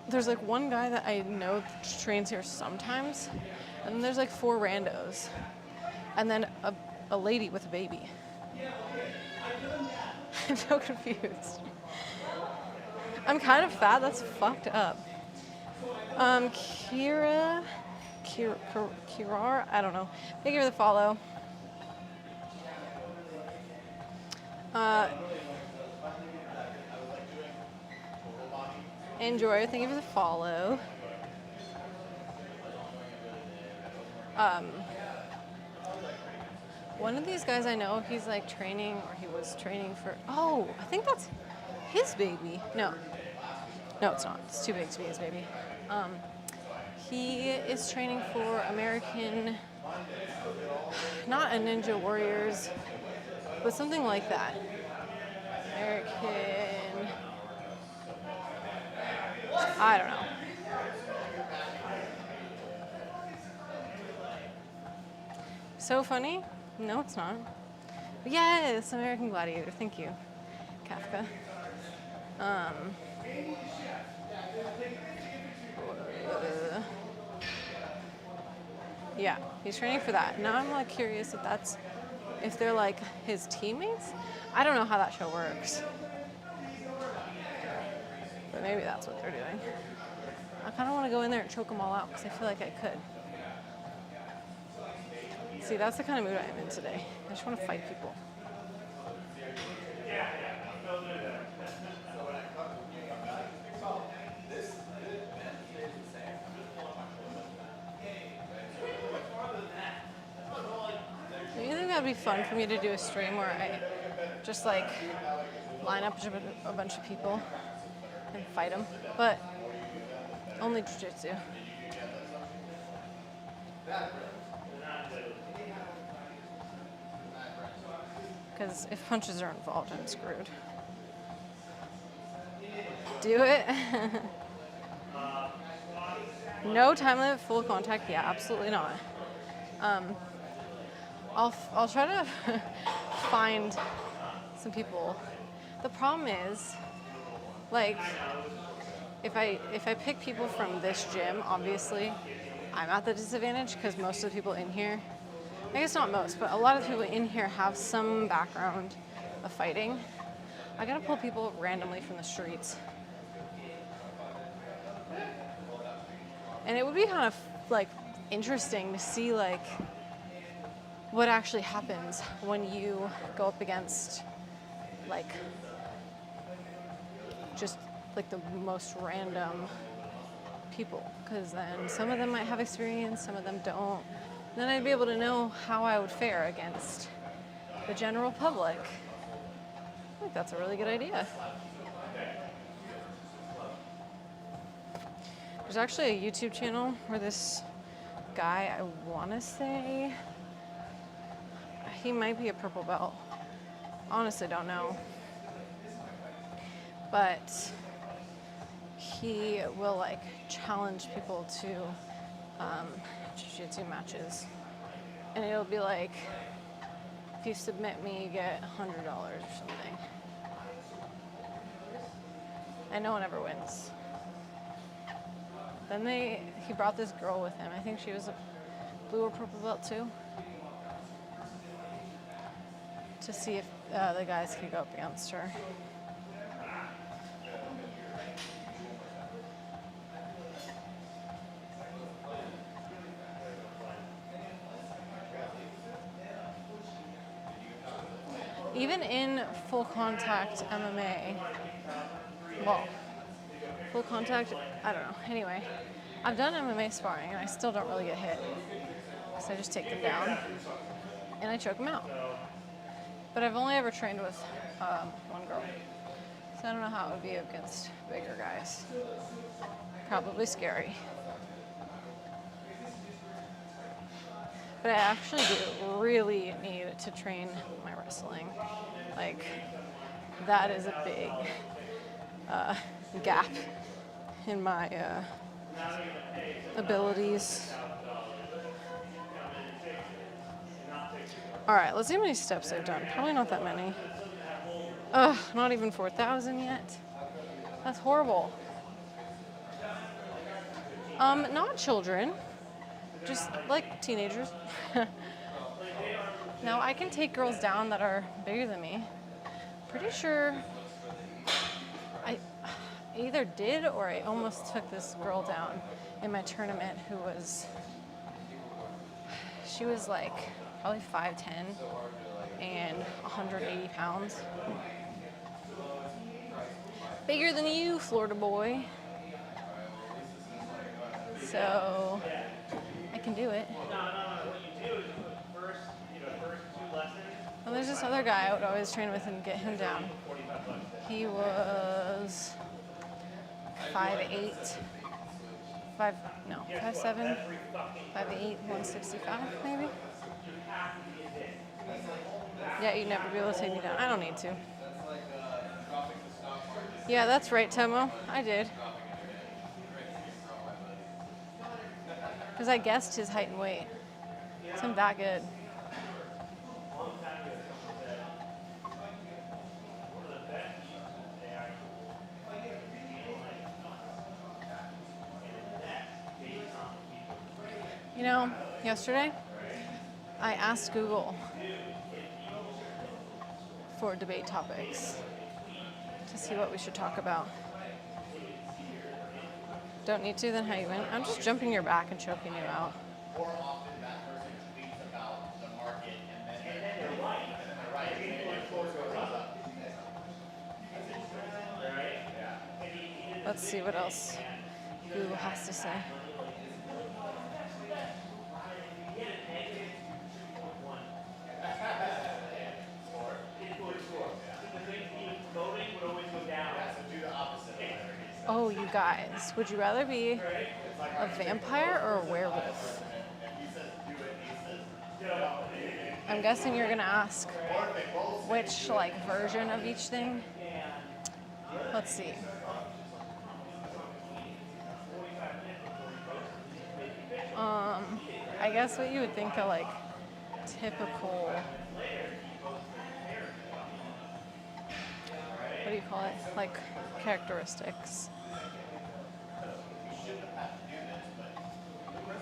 A: There's like one guy that I know trains here sometimes, and then there's like 4 randos, and then a lady with a baby. I'm so confused. I'm kind of fat, that's fucked up. Kirar, I don't know. Thank you for the follow. Enjoy, thank you for the follow. One of these guys I know, he's like training, or he was training for, oh, I think that's his baby. No, it's not. It's too big to be his baby. He is training for American, not a Ninja Warriors, but something like that. American, I don't know. So funny? No, it's not. Yes, American Gladiator. Thank you, Kafka. Yeah, he's training for that. Now I'm like curious if they're like his teammates. I don't know how that show works. But maybe that's what they're doing. I kind of want to go in there and choke them all out because I feel like I could. See, that's the kind of mood I am in today. I just want to fight people. be fun for me to do a stream where I just like line up a bunch of people and fight them, but only jiu-jitsu. Because if punches are involved, I'm screwed. Do it. No time limit, full contact? Yeah, absolutely not. I'll try to find some people. The problem is, like, if I pick people from this gym, obviously, I'm at the disadvantage because most of the people in here, I guess not most, but a lot of the people in here have some background of fighting. I gotta pull people randomly from the streets. And it would be kind of like interesting to see like what actually happens when you go up against like just like the most random people, because then some of them might have experience, some of them don't. Then I'd be able to know how I would fare against the general public. I think that's a really good idea. There's actually a YouTube channel where this guy, I want to say, he might be a purple belt. Honestly, don't know. But he will like challenge people to jiu-jitsu matches. And it'll be like, if you submit me, you get $100 or something. And no one ever wins. Then he brought this girl with him. I think she was a blue or purple belt too. To see if the guys could go up against her. Even in full contact MMA, well, full contact, I don't know. Anyway, I've done MMA sparring and I still don't really get hit. So I just take them down and I choke them out. But I've only ever trained with one girl. So I don't know how it would be against bigger guys. Probably scary. But I actually do really need to train my wrestling. Like, that is a big gap in my abilities. All right, let's see how many steps I've done. Probably not that many. Ugh, not even 4,000 yet. That's horrible. Not children, just like teenagers. Now I can take girls down that are bigger than me. Pretty sure I either did or I almost took this girl down in my tournament who was, she was like probably 5'10" and 180 pounds. Bigger than you, Florida boy. So I can do it. And there's this other guy I would always train with and get him down. He was 5'8", 5'7", 5'8", 165 maybe. Yeah, you'd never be able to take me down. I don't need to. Yeah, that's right, Tomo. I did. Because I guessed his height and weight. So I'm that good. You know, yesterday, I asked Google for debate topics to see what we should talk about. Don't need to, then how you win? I'm just jumping your back and choking you out.
C: More often that person tweets about the market and then they're right.
A: Let's see what else Google has to say. Oh, you guys, would you rather be a vampire or a werewolf? I'm guessing you're gonna ask which like version of each thing. Let's see. I guess what you would think of like typical, what do you call it? Like characteristics.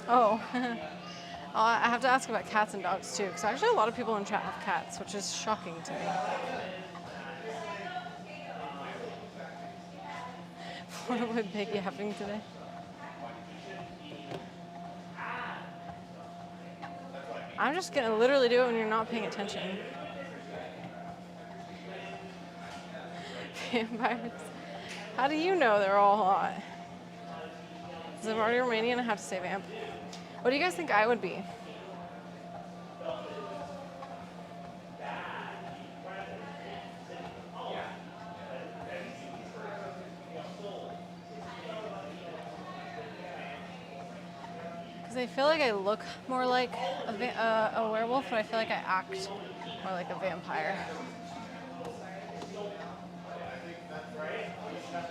A: Oh, I have to ask about cats and dogs too, because actually a lot of people in chat have cats, which is shocking to me. What am I big yapping today? I'm just gonna literally do it when you're not paying attention. Vampires. How do you know they're all hot? Because I'm already Romanian, I have to say vamp. What do you guys think I would be? Because I feel like I look more like a werewolf, but I feel like I act more like a vampire.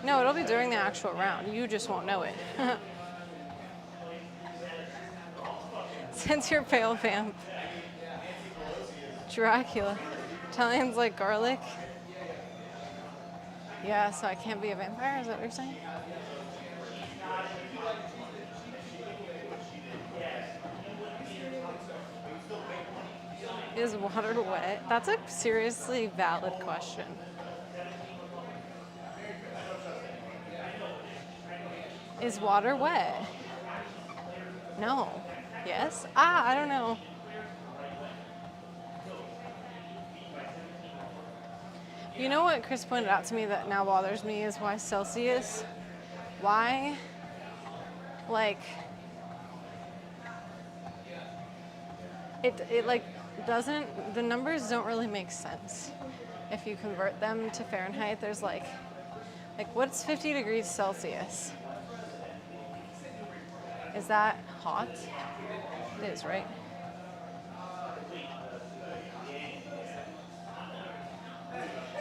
A: No, it'll be during the actual round. You just won't know it. Since you're pale vamp. Dracula. Italians like garlic. Yeah, so I can't be a vampire, is that what you're saying? Is water wet? That's a seriously valid question. Is water wet? No. Yes? I don't know. You know what Chris pointed out to me that now bothers me is why Celsius, why, like, it like doesn't, the numbers don't really make sense. If you convert them to Fahrenheit, there's like what's 50 degrees Celsius? Is that hot? It is, right?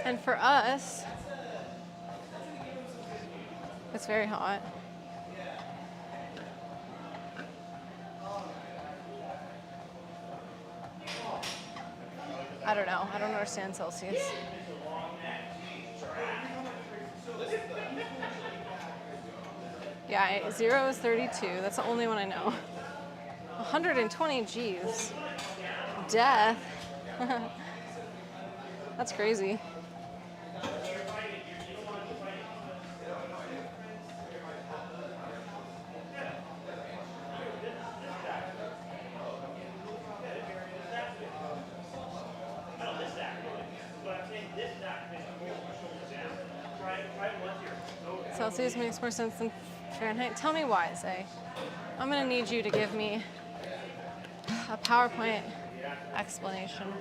A: And for us, it's very hot. I don't know. I don't understand Celsius. Yeah, 0 is 32. That's the only one I know. 120 G's. Death. That's crazy. Celsius makes more sense than Fahrenheit. Tell me why, Zay. I'm gonna need you to give me a PowerPoint explanation.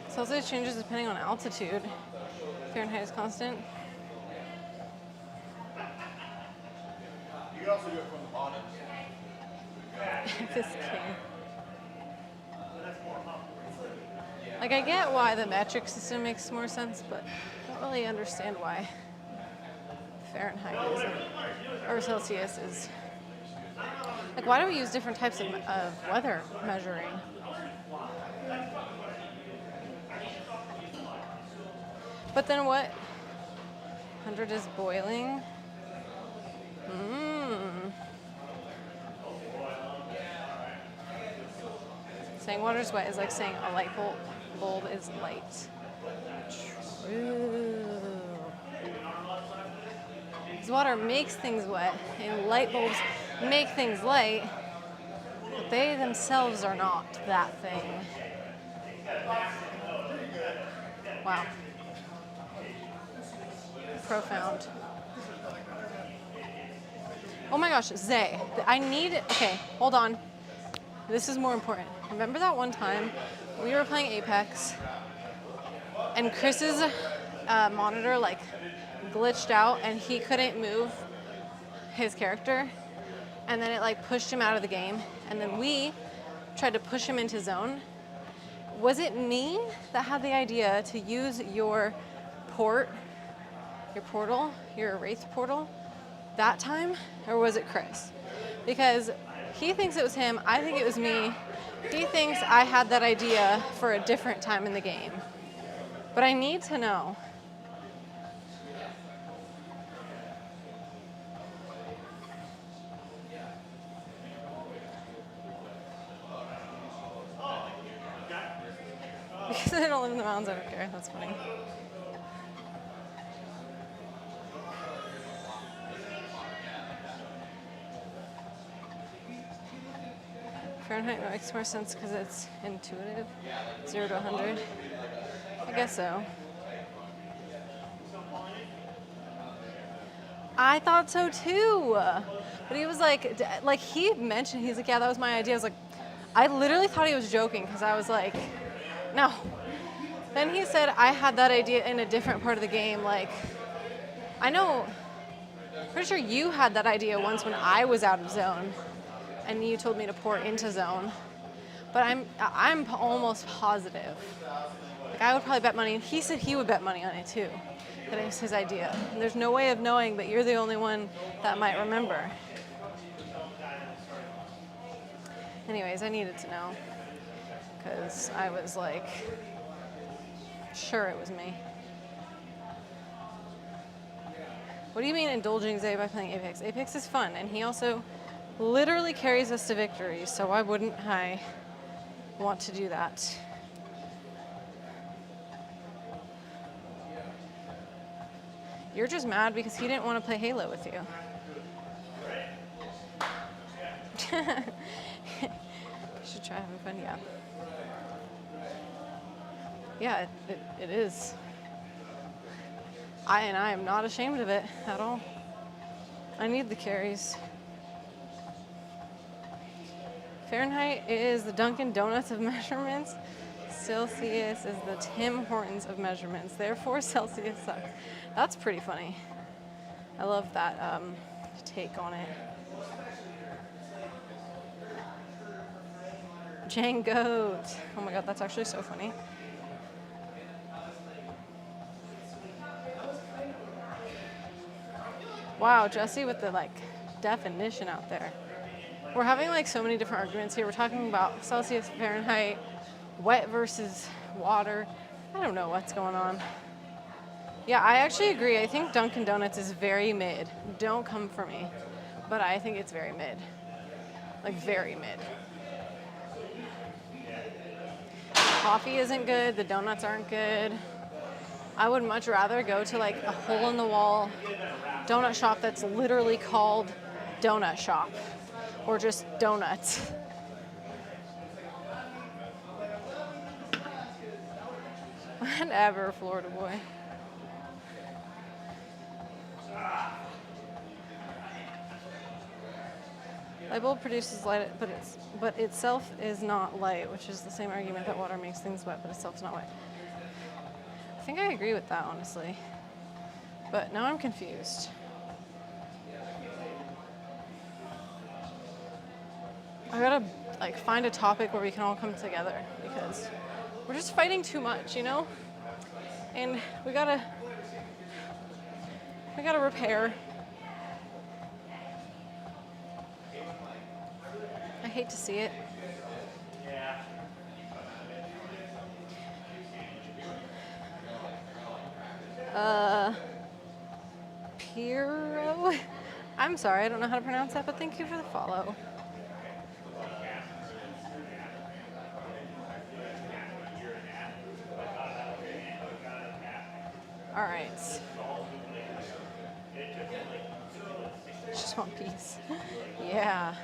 A: Celsius changes depending on altitude. Fahrenheit is constant.
C: You can also do it from the bottom.
A: This king. Like, I get why the metric system makes more sense, but I don't really understand why Fahrenheit is, or Celsius is. Like, why do we use different types of weather measuring? But then what? 100 is boiling. Saying water's wet is like saying a light bulb is light. True. Because water makes things wet, and light bulbs make things light, but they themselves are not that thing. Wow. Profound. Oh my gosh, Zay, I need, okay, hold on. this is more important. Remember that one time we were playing Apex and Chris's monitor like glitched out and he couldn't move his character, and then it like pushed him out of the game, and then we tried to push him into zone. Was it me that had the idea to use your portal, your Wraith portal that time, or was it Chris? Because he thinks it was him, I think it was me. He thinks I had that idea for a different time in the game. But I need to know. Because I don't live in the mountains, I don't care. That's funny. Fahrenheit makes more sense because it's intuitive. 0 to 100. I guess so. I thought so too. But he was like he mentioned, he's like, yeah, that was my idea. I was like, I literally thought he was joking because I was like, no. Then he said I had that idea in a different part of the game. Like, I know, pretty sure you had that idea once when I was out of zone and you told me to pour into zone. But I'm almost positive. Like, I would probably bet money, and he said he would bet money on it too, that it was his idea. And there's no way of knowing, but you're the only one that might remember. Anyways, I needed to know, because I was like, sure it was me. What do you mean indulging Zay by playing Apex? Apex is fun, and he also literally carries us to victory, so why wouldn't I want to do that? You're just mad because he didn't want to play Halo with you. You should try having fun, yeah. Yeah, it is. I am not ashamed of it at all. I need the carries. Fahrenheit is the Dunkin' Donuts of measurements. Celsius is the Tim Hortons of measurements. Therefore, Celsius sucks. That's pretty funny. I love that take on it. Jangoat. Oh my god, that's actually so funny. Wow, Jesse with the definition out there. We're having so many different arguments here. We're talking about Celsius, Fahrenheit, wet versus water. I don't know what's going on. Yeah, I actually agree. I think Dunkin' Donuts is very mid. Don't come for me. But I think it's very mid. Very mid. Coffee isn't good. The donuts aren't good. I would much rather go to a hole-in-the-wall donut shop that's literally called Donut Shop. Or just donuts. Whatever, Florida boy. Light bulb produces light, but itself is not light, which is the same argument that water makes things wet, but itself is not wet. I think I agree with that, honestly. But now I'm confused. I gotta find a topic where we can all come together, because we're just fighting too much, And we gotta repair. I hate to see it. Piro? I'm sorry, I don't know how to pronounce that, but thank you for the follow. All right. Just want peace. Yeah.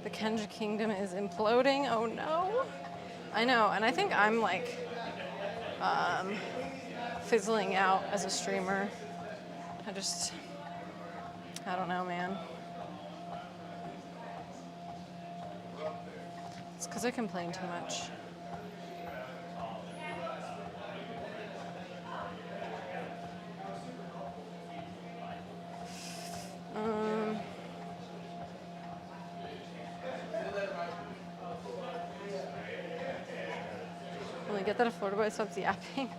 A: The Kendra Kingdom is imploding. Oh no. I know, and I think I'm fizzling out as a streamer. I don't know, man. It's because I complain too much. When we get that a Florida boy stops yapping.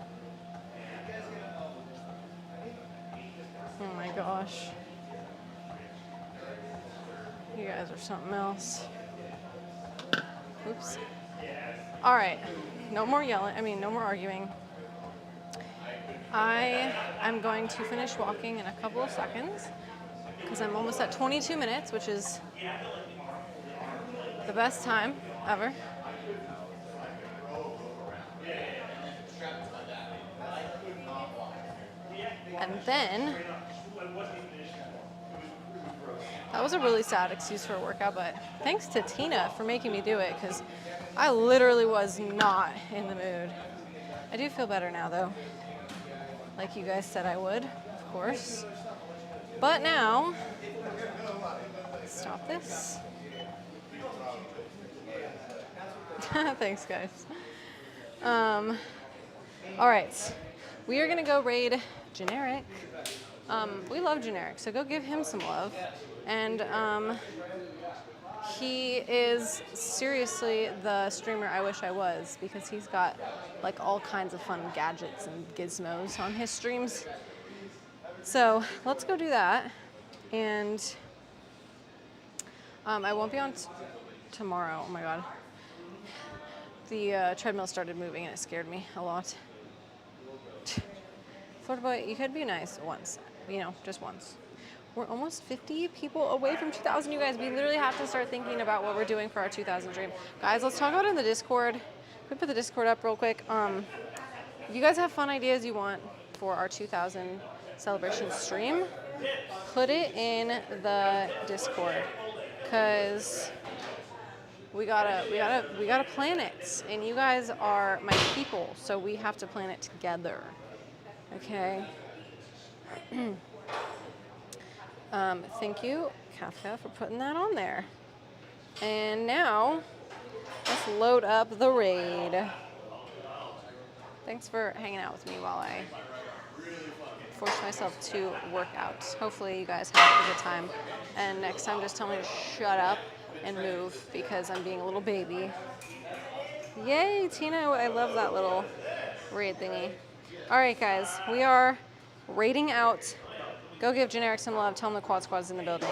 A: Oh my gosh. You guys are something else. Oops. All right. No more yelling. No more arguing. I am going to finish walking in a couple of seconds because I'm almost at 22 minutes, which is the best time ever. And then, that was a really sad excuse for a workout, but thanks to Tina for making me do it because I literally was not in the mood. I do feel better now though, like you guys said I would, of course. But now, stop this. Thanks guys. All right, we are gonna go raid Generic. We love Generic, so go give him some love. And he is seriously the streamer I wish I was because he's got like all kinds of fun gadgets and gizmos on his streams. So let's go do that. And I won't be on tomorrow. Oh my God. The treadmill started moving and it scared me a lot. Florida boy, you could be nice once, just once. We're almost 50 people away from 2,000, you guys. We literally have to start thinking about what we're doing for our 2,000 dream. Guys, let's talk about it in the Discord. Can we put the Discord up real quick? If you guys have fun ideas you want for our 2,000 celebration stream, put it in the Discord, because we gotta plan it, and you guys are my people, so we have to plan it together. Okay. Thank you, Kafka, for putting that on there. And now, let's load up the raid. Thanks for hanging out with me while I force myself to work out. Hopefully you guys have a good time. And next time, just tell me to shut up and move because I'm being a little baby. Yay, Tina, I love that little raid thingy. All right, guys, we are raiding out. Go give Generic some love. Tell him the Quad Squad's in the building.